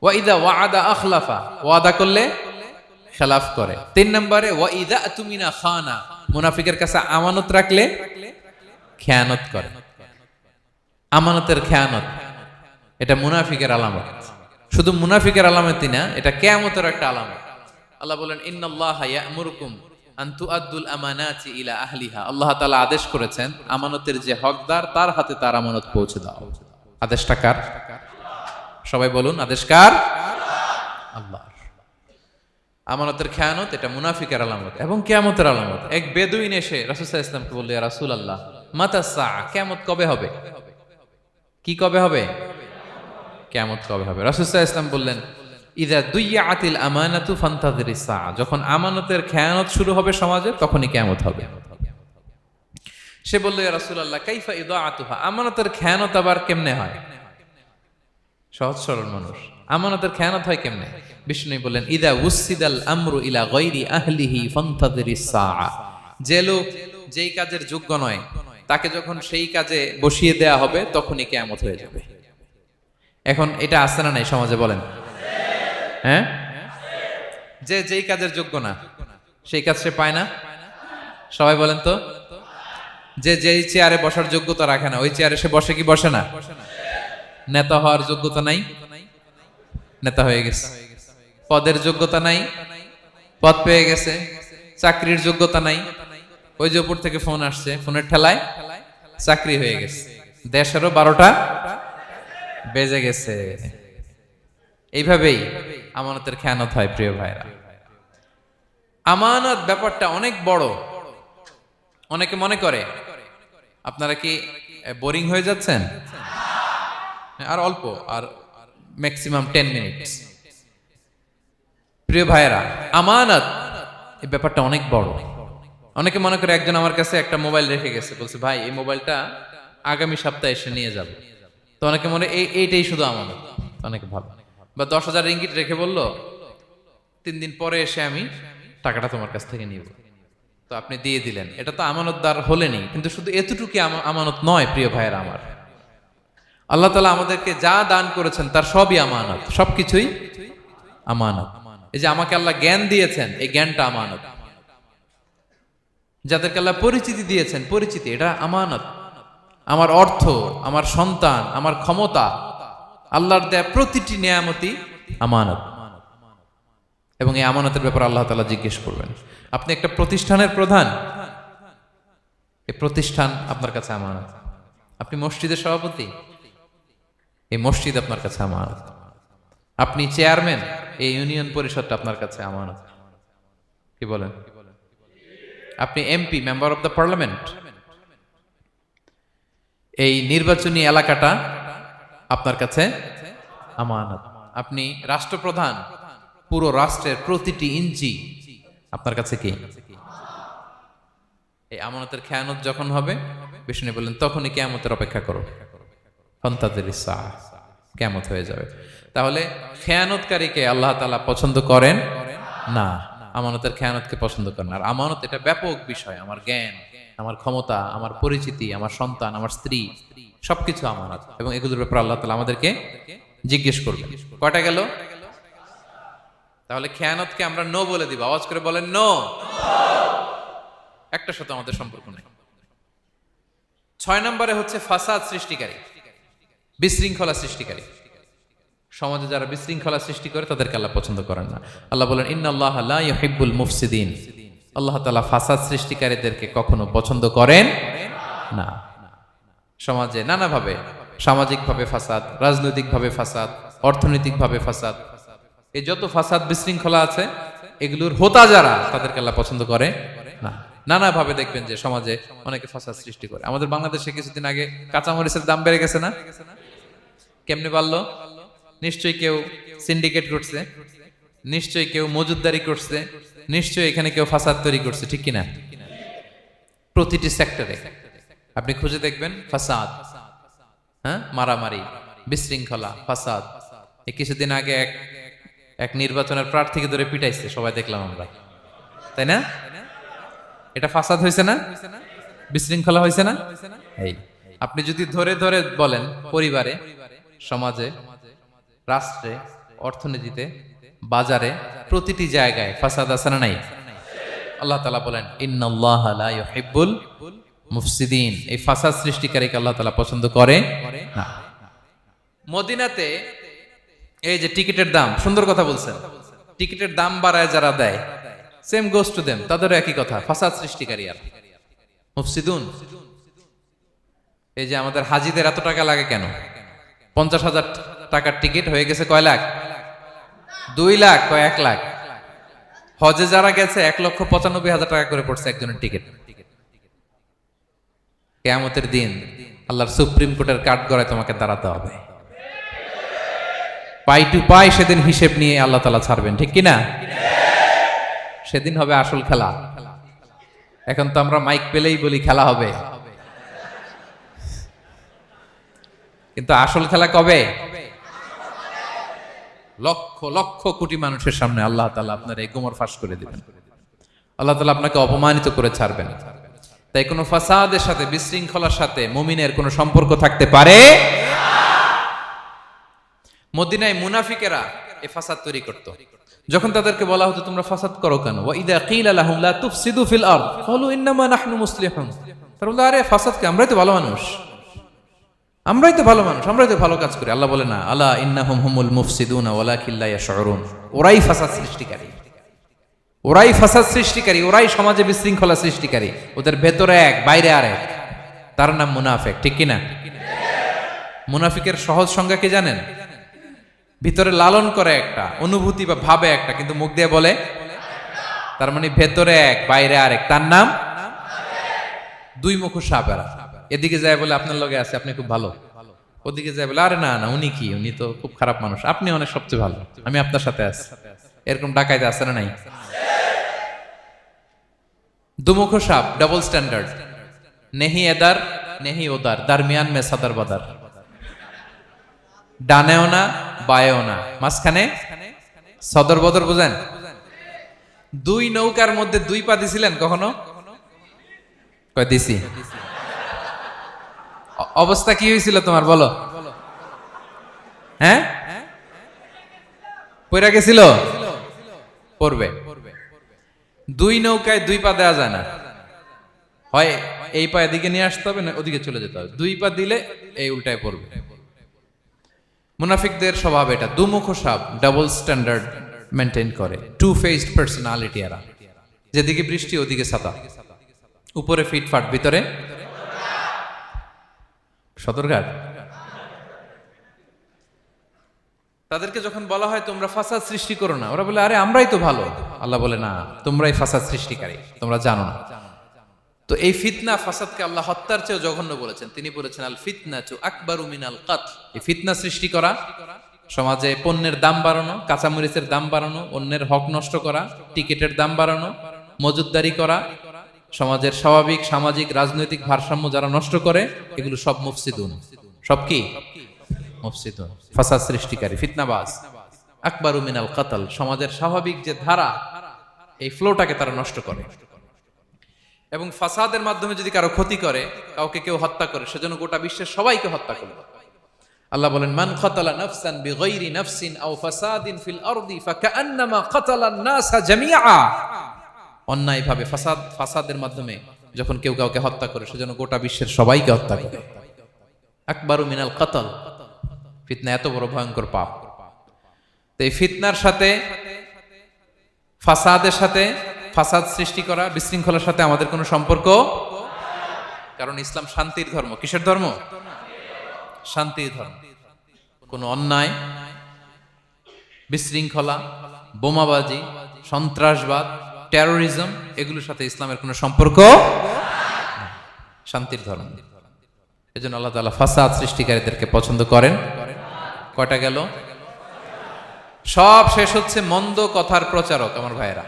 ওয়া ইযা ওয়াআদা আখলাফা, ওয়াদা করলে খেলাফ করে। 3 নম্বরে ওয়া ইযা আতুমিনা খানা, মুনাফিকের কাছে আমানত রাখলে খেয়ানত করে। আমানতের খেয়ানত, এটা মুনাফিকের আলামত। শুধু মুনাফিকের আলামতই না, এটা কিয়ামতের একটা আলামত। আল্লাহ বলেন, ইন্নাল্লাহা ইয়া'মুরুকুম আন তুআদ্দুল আমানাতি ইলা আহলিহা, আল্লাহ তাআলা আদেশ করেছেন আমানতের যে হকদার তার হাতে তার আমানত পৌঁছে দাও। আদেশটা কার? সবাই বলুন, আদেশ কার? আল্লাহর। আমানতের খেয়ানত এটা মুনাফিকের আলামত এবং কিয়ামতের আলামত। এক বেদুইন এসে রাসূল সাল্লাল্লাহু আলাইহি ওয়াসাল্লামকে বলল, ইয়া রাসূলুল্লাহ, মাতা সাআ, কিয়ামত কবে হবে? কি কবে হবে? কিয়ামত কবে হবে? রাসূল সাল্লাল্লাহু আলাইহি ওয়াসাল্লাম বললেন, ইযা দুইয়াতিল আমানাতু ফান্তাযিরিস সাআ, যখন আমানতের খেয়ানত শুরু হবে সমাজে, তখনই কিয়ামত হবে। সে বলল, ইয়া রাসূলুল্লাহ, কাইফা ইদাআতুহা, আমানতের খেয়ানত আবার কেমনে হয়? সহজ সরল মানুষ, আমানতের খেয়ানত হয় কেমনে? বিষ্ণু বললেন, ইদা উসিদাল আমরু ইলা গায়রি আহলিহি ফান্তাযিরিস সাআ, যে লোক যেই কাজের যোগ্য নয় তাকে যখন সেই কাজে বসিয়ে দেয়া হবে, তখনই কিয়ামত হয়ে যাবে। এখন এটা আছে না নাই সমাজে? বলেন। হ্যাঁ, যে যেই কাজের যোগ্য না সেই কাজ সে পায় না। সবাই বলেন তো, যে যেই চেয়ারে বসার যোগ্যতা রাখে না, ওই চেয়ারে সে বসে কি বসে না? নেতা হওয়ার যোগ্যতা নাই, নেতা হয়ে গেছে। পদের যোগ্যতা নাই, পদ পেয়ে গেছে। চাকরির যোগ্যতা নাই, ওই যে উপর থেকে ফোন আসছে, ফোনের ঠেলায় চাকরি হয়ে গেছে। দেশেরও 12টা বেজে গেছে। এইভাবেই আমানতের খেয়ানত হয়। প্রিয় ভাইরা, আমানত ব্যাপারটা অনেক বড়। অনেকে মনে করে, আপনারা কি বোরিং হয়ে যাচ্ছেন? আর অল্প, আর ম্যাক্সিমাম 10 মিনিট। প্রিয় ভাইরা, আমানত এই ব্যাপারটা অনেক বড়। অনেকে মনে করে, একজন আমার কাছে একটা মোবাইল রেখে গেছে, বলছে ভাই এই মোবাইলটা আগামী সপ্তাহে এসে নিয়ে যাব। তো অনেকে মনে এইটাই শুধু আমানত, অনেকে ভালো। বা 10,000 রিঙ্গিট রেখে বলল 3 দিন পরে এসে আমি টাকাটা তোমার কাছ থেকে নিব। তো আপনি দিয়ে দিলেন, এটা তো আমানতদার হলেনি। কিন্তু শুধু এতটুকু আমানত নয় প্রিয় ভাইয়েরা আমার। আল্লাহ তাআলা আমাদেরকে যা দান করেছেন তার সবই আমানত, সবকিছুই আমানত। এই যে আমাকে আল্লাহ জ্ঞান দিয়েছেন, এই জ্ঞানটা আমানত। যাদেরকে আল্লাহ পরিচিতি দিয়েছেন, পরিচিতি এটা আমানত। আমার অর্থ, আমার সন্তান, আমার ক্ষমতা, আল্লাহর দেয়া প্রতিটি নিয়ামতই আমানত। এবং এই আমানতের ব্যাপারে আল্লাহ তাআলা জিজ্ঞেস করবেন। আপনি একটা প্রতিষ্ঠানের প্রধান, এই প্রতিষ্ঠান আপনার কাছে আমানত। আপনি মসজিদের সভাপতি, এই মসজিদ আপনার কাছে আমানত। আপনি চেয়ারম্যান, এই ইউনিয়ন পরিষদটা আপনার কাছে আমানত। কি বলেন? আপনি MP, member of the parliament, এই নির্বাচনী এলাকাটা আপনার কাছে আমানত। আপনি রাষ্ট্রপ্রধান, পুরো রাষ্ট্রের প্রতিটি ইঞ্চি আপনার কাছে কি? এই আমানতের খেয়ানত যখন হবে, বিষ্ণু বললেন তখনই কিয়ামতের অপেক্ষা করো, ফান্তাযিরিস সাআহ, কিয়ামত হয়ে যাবে। তাহলে খেয়ানতকারীকে আল্লাহ তাআলা পছন্দ করেন না, আমানতের খেয়ানতকে পছন্দ করেন। আর আমানত এটা ব্যাপক বিষয়। আমার জ্ঞান, আমার ক্ষমতা, আমার পরিচিতি, আমার সন্তান, আমার স্ত্রী, সবকিছু আমানত। এবং এগুলোর ব্যাপারে আল্লাহ তাআলা আমাদেরকে জিজ্ঞেস করবেন। কয়টা গেল? তাহলে খেয়ানতকে আমরা নো বলে দিব। আওয়াজ করে বলেন নো। একটা সাথে আমাদের সম্পর্ক নেই। 6 নম্বরে হচ্ছে ফাসাদ সৃষ্টিকারী, বিশৃঙ্খলা সৃষ্টিকারী। সমাজে যারা বিশৃঙ্খলা সৃষ্টি করে তাদেরকে আল্লাহ পছন্দ করেন না। আল্লাহ বলেন ইন্নাল্লাহা লা ইউহিব্বুল মুফসিদিন। আল্লাহ তাআলা ফাসাদ সৃষ্টিকারীদেরকে কখনো পছন্দ করেন না। সমাজে নানাভাবে, সামাজিকভাবে ফাসাদ, রাজনৈতিকভাবে ফাসাদ, অর্থনৈতিকভাবে ফাসাদ, এই যত ফাসাদ বিশৃঙ্খলা আছে এগুলোর হোতা যারা, তাদেরকে আল্লাহ পছন্দ করে না। নানাভাবে দেখবেন যে সমাজে অনেকে ফাসাদ সৃষ্টি করে। আমাদের বাংলাদেশে কিছুদিন আগে কাঁচামরিচের দাম বেড়ে গেছে না? কেমনে বাড়লো? নিশ্চয়ই কেউ সিন্ডিকেট করছে, নিশ্চয়ই কেউ মজুদদারি করছে, নিশ্চয়ই এখানে কেউ ফাসাদ তৈরি করছে, ঠিক কিনা? প্রতিটি সেক্টরে আপনি খুঁজে দেখবেন ফাসাদ, হ্যাঁ, মারামারি, বিশৃঙ্খলা, ফাসাদ। এই কিছুদিন আগে এক নির্বাচনের প্রার্থীকে ধরে পিটাইছে, সবাই দেখলাম আমরা, তাই না? এটা ফাসাদ হয়েছে না? বিশৃঙ্খলা হয়েছে না? এই আপনি যদি ধরে ধরে বলেন, পরিবারে, সমাজে, রাষ্ট্রে, অর্থনীতিতে, বাজারে, প্রতিটি জায়গায় ফাসাদ আছে না নাই? আল্লাহ তাআলা বলেন ইন্নাল্লাহা লা ইউহিব্বুল মুফসিদিন। এই ফাসাদ সৃষ্টিকারীকে আল্লাহ তাআলা পছন্দ করে না। মদিনাতে এই যে টিকিটের দাম, সুন্দর কথা বলছেন, টিকিটের দাম বাড়ায় যারা দেয়, সেম গোস টু দেম, তাদেরও একই কথা, ফাসাদ সৃষ্টিকারী আর মুফসিদুন। এই যে আমাদের হাজিদের এত টাকা লাগে কেন? 50,000 টাকার টিকিট হয়ে গেছে কয় লাখ? 2 লাখ, কয় 1 লাখ। হজে যারা গেছে 1,95,000 টাকা করে পড়ছে একজনের টিকিট। কিয়ামতের দিন আল্লাহর সুপ্রিম কোর্টের কাঠগড়ায় তোমাকে দাঁড়াতে হবে, পাই টু পাই সেদিন হিসেব নিয়ে আল্লাহ তাআলা ছাড়বেন, ঠিক কিনা? সেদিন হবে আসল খেলা। এখন তো আমরা মাইক পেলেই বলি খেলা হবে, কিন্তু আসল খেলা কবে? লক্ষ লক্ষ কোটি মানুষের সামনে আল্লাহ তাআলা আপনার এই গোমর ফাঁস করে দিবেন। আল্লাহ তাআলা আপনাকে অপমানিত করে ছাড়বেন। তাই কোনো ফাসাদের সাথে, বিশৃঙ্খলার সাথে মুমিনের কোনো সম্পর্ক থাকতে পারে না। মদিনায় মুনাফিকেরা এই ফাসাদ তৈরি করত। যখন তাদেরকে বলা হতো তোমরা ফাসাদ করো কেন, ওয়া ইযা কিলা লাহুম লা তুফসিদু ফিল আরদ ক্বালু ইন্নামা নাহনু মুসলিহুন। তারা বলল আরে ফাসাদ কে, আমরাই তো ভালো মানুষ, আমরাই তো ভালো মানুষ, আমরাই তো ভালো কাজ করি। আল্লাহ বলে না, আলা ইন্নাহুম হুমুল মুফসিদুনা ওয়ালাকিন লা ইয়াশউরুন। ওরাই ফাসাদ সৃষ্টিকারী, ওরাই ফাসাদ সৃষ্টিকারী, ওরাই সমাজে বিশৃঙ্খলা সৃষ্টিকারী। ওদের ভেতরে এক, বাইরে আরেক, তার নাম মুনাফিক, ঠিক কিনা? মুনাফিকের সহজ সংজ্ঞা কি জানেন? ভিতরে লালন করে একটা, অনুভূতি বা ভাবে একটা, কিন্তু মুখ দিয়ে বলে, তার মানে ভেতরে এক, বাইরে আরেক, তার নাম দুই মুখো সাপেরা। এদিকে যায় বলে আপনার লগে আছে, আপনি খুব ভালো, ওদিকে যায় বলে আরে না না, উনি কি, উনি তো খুব খারাপ মানুষ, আপনি অনেক সবচেয়ে ভালো, আমি আপনার সাথে আছি। এরকম ডাকাইতে আছে না নাই? দুমুখো সাপ, ডাবল স্ট্যান্ডার্ড, নেহি এদার নেহি ওদার, দারমিয়ান মে সাদার বাদার, ডানেও না বায়েও না, মাঝখানে সদর বদর, বুঝেন? দুই নৌকার মধ্যে 2 পা দিছিলেন কখনো? কয় দিছি। অবস্থা কি হয়েছিল তোমার বলো? হ্যাঁ, পয়রা গেছিল? পড়বে। দুই নৌকায় দুই পা দেওয়া যায় না, হয় এই পা এদিকে নিয়ে আসতে হবে না ওদিকে চলে যেতে হবে, দুই পা দিলে এই উল্টায় পড়বে। মুনাফিকদের স্বভাব এটা, দুমুখ সাপ, ডাবল স্ট্যান্ডার্ড মেনটেন করে, টু ফেসড পার্সোনালিটি এরা। যেদিকে বৃষ্টি ওদিকে ছাতা, উপরে ফিটফাট ভিতরে সদরঘাট। তাদেরকে যখন বলা হয় তোমরা ফাসাদ সৃষ্টি করো না, ওরা বলে আরে আমরাই তো ভালো। আল্লাহ বলে না, তোমরাই ফাসাদ সৃষ্টিকারী, তোমরা জানো না। তো এই ফিতনা ফাসাদকে আল্লাহ হত্যার চেয়েও জঘন্য বলেছেন। তিনি বলেছেন আল ফিতনাতু আকবারু মিনাল কতল। এই ফিতনা সৃষ্টি করা, সমাজে পণ্যের দাম বাড়ানো, কাঁচামরিচের দাম বাড়ানো, অন্যের হক নষ্ট করা, টিকিটের দাম বাড়ানো, মজুদদারি করা, সমাজের স্বাভাবিক সামাজিক রাজনৈতিক ভারসাম্য যারা নষ্ট করে, এগুলো সব মুফসিদুন। সব কি? মুফসিদুন, ফাসাদ সৃষ্টিকারী, ফিতনাবাজ। আকবারু মিনাল কতল, সমাজের স্বাভাবিক যে ধারা, এই ফ্লোটাকে তারা নষ্ট করে। এবং ফাসাদের মাধ্যমে যদি কারো ক্ষতি করে, কাউকে কেউ হত্যা করে, সেজন্য গোটা বিশ্বের সবাইকে হত্যা করবে। আল্লাহ বলেন মান কাতালা নাফসান বিগাইরি নাফসিন আও ফাসাদিন ফিল আরদি ফাকান্নামা কাতালান নাসা জামিআ। অন্যায়ভাবে ফাসাদের মাধ্যমে যখন কেউ কাউকে হত্যা করে, সেজন্য গোটা বিশ্বের সবাইকে হত্যা করে। আকবারু মিনাল কতল, ফিতনা এত বড় ভয়ঙ্কর পাপ। তো এই ফিতনার সাথে, ফাসাদের সাথে, ফাসাদ সৃষ্টি করা, বিশৃঙ্খলার সাথে আমাদের কোনো সম্পর্ক, কারণ ইসলাম শান্তির ধর্ম। কিসের ধর্ম? শান্তির ধর্ম। কোনো অন্যায়, বিশৃঙ্খলা, বোমাবাজি, সন্ত্রাসবাদ, টেরোরিজম, এগুলোর সাথে ইসলামের কোনো সম্পর্ক, শান্তির ধর্ম। এজন্য আল্লাহ তাআলা ফাসাদ সৃষ্টিকারীদেরকে পছন্দ করেন। কয়টা গেল? সব শেষ হচ্ছে মন্দ কথার প্রচারক। আমার ভাইয়েরা,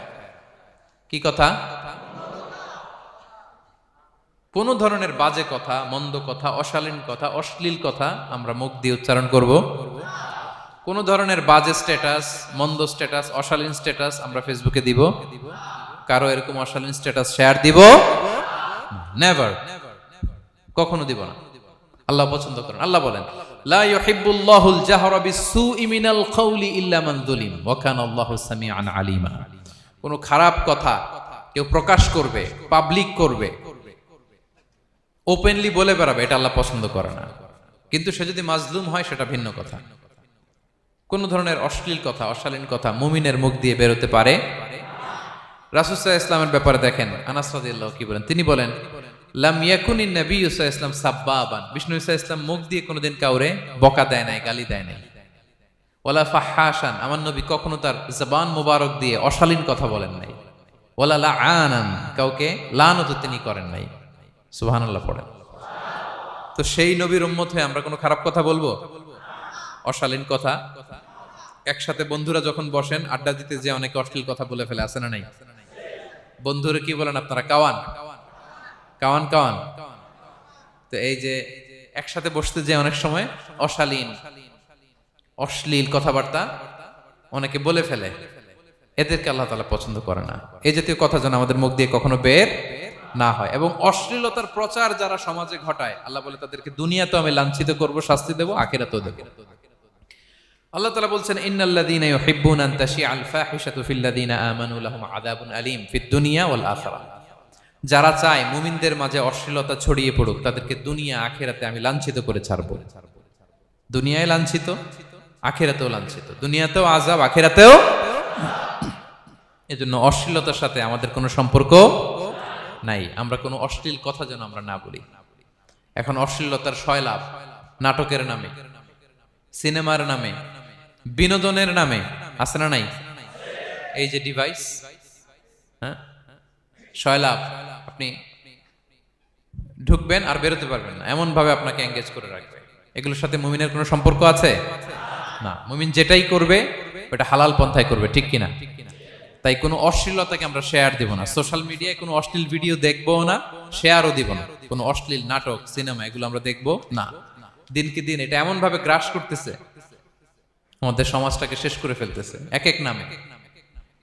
কি কথা? কোন ধরনের বাজে কথা, মন্দ কথা, অশালীন কথা, অশ্লীল কথা আমরা মুখ দিয়ে উচ্চারণ করব। কোন ধরনের বাজে স্ট্যাটাস, মন্দ স্ট্যাটাস, অশালীন স্ট্যাটাস আমরা ফেসবুকে দিব? কারো এরকম অশালীন স্ট্যাটাস শেয়ার দিব? নেভার, কখনো দিব না। আল্লাহ পছন্দ করেন। আল্লাহ বলেন লা ইউহিব্বুল্লাহুল জাহরা বিসসুই মিনাল কওলি ইল্লা মান যুলিম ওয়া কানা আল্লাহু সামিআন আলিমা। কোন খারাপ কথা কেউ প্রকাশ করবে, পাবলিক করবে, ওপেনলি বলে বেড়াবে, এটা আল্লাহ পছন্দ করে না। কিন্তু সে যদি মাজলুম হয় সেটা ভিন্ন কথা। কোন ধরনের অশ্লীল কথা, অশালীন কথা মুমিনের মুখ দিয়ে বেরোতে পারে? রাসূল সাল্লাল্লাহু আলাইহি ওয়াসাল্লামের ব্যাপারে দেখেন, আনাস রাদিয়াল্লাহু কি বলেন? তিনি বলেন লাম ইয়াকুনিন নবিয়্যু সাল্লাল্লাহু আলাইহি ওয়াসাল্লাম সাব্বাবান। বিষ্ণু সাল্লাল্লাহু আলাইহি ওয়াসাল্লাম মুখ দিয়ে কোনোদিন কাউরে বকা দেয় নাই, গালি দেয় নাই। ওয়ালা ফাহাশান, আমার নবী কখনো তার জবান মুবারক দিয়ে অশালীন কথা বলেন নাই। ওয়ালা লাআনান, কাউকে লানত তিনি করেন নাই। সুবহানাল্লাহ পড়েন। তো সেই নবীর উম্মত হয়ে আমরা কোনো খারাপ কথা বলবো? অশালীন কথা? একসাথে বন্ধুরা যখন বসেন আড্ডা দিতে, যে অনেকে অশ্লীল কথা বলে ফেলে, আছে না নাই? বন্ধুরা কি বলেন আপনারা? Cowan Cowan Cowan. তো এই যে একসাথে বসতে যে অনেক সময় অশালীন, অশ্লীল কথাবার্তা অনেকে বলে ফেলে, এদেরকে আল্লাহ তাআলা পছন্দ করে না। এই জাতীয় কথা যেন আমাদের মুখ দিয়ে কখনো বের না হয়। এবং অশ্লীলতার প্রচার যারা সমাজে ঘটায়, আল্লাহ বলে তাদেরকে দুনিয়াতেও আমি লাঞ্ছিত করব, শাস্তি দেব, আখিরাতেও দেব। আল্লাহ তাআলা বলছেন ইন্নাল্লাযীনা ইউহিব্বুনা আন তাশিআল ফাহিশাতু ফিল্লাযীনা আমানু লাহুম আযাবুন আলীম ফিদ দুনিয়া ওয়াল আখিরাহ। যারা চায় মুমিনদের মাঝে অশ্লীলতা ছড়িয়ে পড়ুক, তাদেরকে দুনিয়া আখিরাতে আমি লাঞ্ছিত করে ছাড়ব। দুনিয়ায় লাঞ্ছিত, আখিরাতেও লাঞ্ছিত। দুনিয়াতেও আযাব, আখিরাতেও। এজন্য অশ্লীলতার সাথে আমাদের কোনো সম্পর্ক নাই। আমরা কোনো অশ্লীল কথা যেন আমরা না বলি। এখন অশ্লীলতার সয়লাভ, নাটকের নামে, সিনেমার নামে, বিনোদনের নামে, আছে না নাই? এই যে ডিভাইস, হ্যাঁ, সয়লাভ, আপনি ঢুকবেন আর বেরোতে পারবেন না, এমন ভাবে আপনাকে এঙ্গেজ করে রাখবে। এগুলোর সাথে মুমিনের কোনো সম্পর্ক আছে না। মুমিন যেটাই করবে ওটা হালাল পন্থায় করবে, ঠিক কিনা? তাই কোনো অশ্লীলতাকে আমরা শেয়ার দিব না। সোশ্যাল মিডিয়ায় কোনো অশ্লীল ভিডিও দেখবো না, শেয়ারও দিব না। কোনো অশ্লীল নাটক, সিনেমা এগুলো আমরা দেখবো না। দিনকে দিন এটা এমন ভাবে গ্রাস করতেছে, আমাদের সমাজটাকে শেষ করে ফেলতেছে এক এক নামে।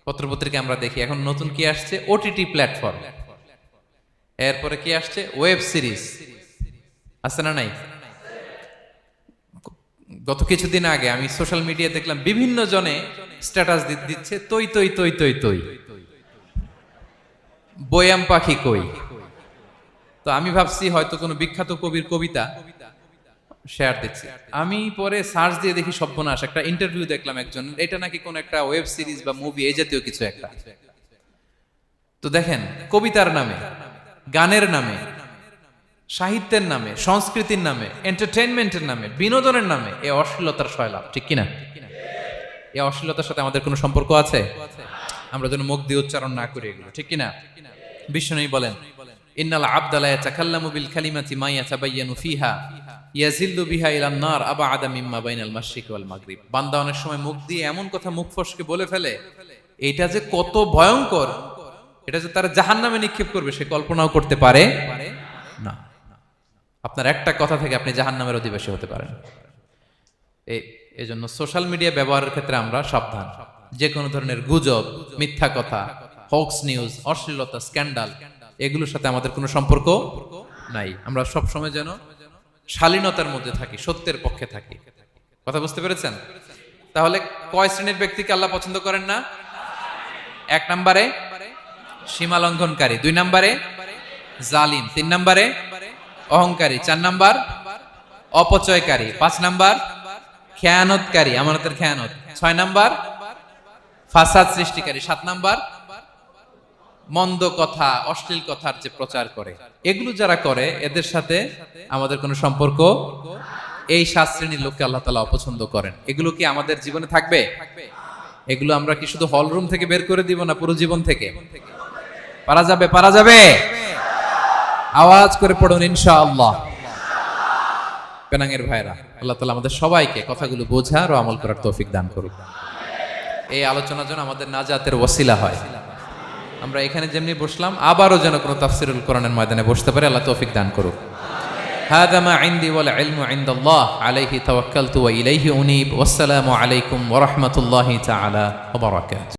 পত্রপত্রিকা আমরা দেখি এখন নতুন কি আসছে, ওটিটি প্ল্যাটফর্ম। এরপরে কি আসছে, ওয়েব সিরিজ, আছে না নাই? গত কিছুদিন আগে আমি সোশ্যাল মিডিয়া দেখলাম বিভিন্ন জনে স্ট্যাটাস দিচ্ছে তৈ তৈ তৈ তৈ তৈ, বয়াম পাখি কই। তো আমি ভাবছি হয়তো কোনো বিখ্যাত কবির কবিতা শেয়ার দিচ্ছে। আমি পরে সার্চ দিয়ে দেখি সর্বনাশ, একটা ইন্টারভিউ দেখলাম একজন, এটা নাকি কোন একটা ওয়েব সিরিজ বা মুভি এই জাতীয় কিছু একটা। তো দেখেন, কবিতার নামে, গানের নামে, সাহিত্যের নামে, সংস্কৃতির নামে, এন্টারটেইনমেন্টের নামে, বিনোদনের নামে এই অশ্লীলতার সয়লাভ, ঠিক কিনা? এই অশ্লীলতার সাথে আমাদের কোনো সম্পর্ক আছে? আমরা যেন মুখ দিয়ে উচ্চারণ না করি এগুলো, ঠিক কিনা? বিষ্ণু বলেন, ইন্নাল আবদা লা ইয়াতাকাল্লামু বিল কালিমাতি মা ইয়াতাবায়ানু ফিহা ইয়াজিল্লু বিহা ইলান নার আবআদা মিম্মা বাইনাল মাশরিক ওয়াল মাগরিব। বান্দা অনেক সময় মুখ দিয়ে এমন কথা মুখ ফসকে বলে ফেলে, এটা যে কত ভয়ঙ্কর, এটা যে তারা জাহান্নামে নিক্ষেপ করবে সে কল্পনাও করতে পারে না। আপনার একটা কথা থেকে আপনি জাহান্নামের অধিবাসী হতে পারেন। এই জন্য সোশ্যাল মিডিয়া ব্যবহারের ক্ষেত্রে আমরা সাবধান। যে কোনো ধরনের গুজব, মিথ্যা কথা, হক্স নিউজ, অশ্লীলতা, স্ক্যান্ডাল, এগুলোর সাথে আমাদের কোনো সম্পর্ক নাই। আমরা সব সময় যেন শালীনতার মধ্যে থাকি, সত্যের পক্ষে থাকি। কথা বুঝতে পেরেছেন? তাহলে কয় শ্রেণীর ব্যক্তিকে আল্লাহ পছন্দ করেন না? 1 নম্বরে সীমা লঙ্ঘনকারী, 2 নম্বরে জালিম, 3 নম্বরে অহংকারী, 4 নম্বর অপচয়কারী, 5 নম্বর খেয়ানতকারী, আমানতের খেয়ানত, 6 নম্বর ফাসাদ সৃষ্টিকারী, 7 নম্বর মন্দ কথা, অশ্লীল কথার যে প্রচার করে। এগুলো যারা করে এদের সাথে আমাদের কোনো সম্পর্ক, এই 7 শ্রেণীর লোককে আল্লাহ তাআলা অপছন্দ করেন। এগুলো কি আমাদের জীবনে থাকবে? এগুলো আমরা কি শুধু হল রুম থেকে বের করে দিব না পুরো জীবন থেকে? পারা যাবে? পারা যাবে? আওয়াজ করে পড়ুন ইনশাআল্লাহ। পেনাঙ্গের ভাইরা, আল্লাহ তাআলা আমাদের সবাইকে কথাগুলো বোঝার ও আমল করার তৌফিক দান করুক। এই আলোচনা যেন আমাদের নাজাতের ওসিলা হয়। আমরা এখানে যেমনি বসলাম, আবারও যেন কোনো তাফসিরুল কোরআনের ময়দানে বসতে পারে, আল্লাহ তৌফিক দান করুক। হাযা মা ইনদি ওয়াল ইলমু ইনদাল্লাহ আলাইহি তাওয়াক্কালতু ওয়া ইলাইহি উনীব। ওয়াসসালামু আলাইকুম ওয়া রাহমাতুল্লাহি তাআলা ওয়া বারাকাতুহু।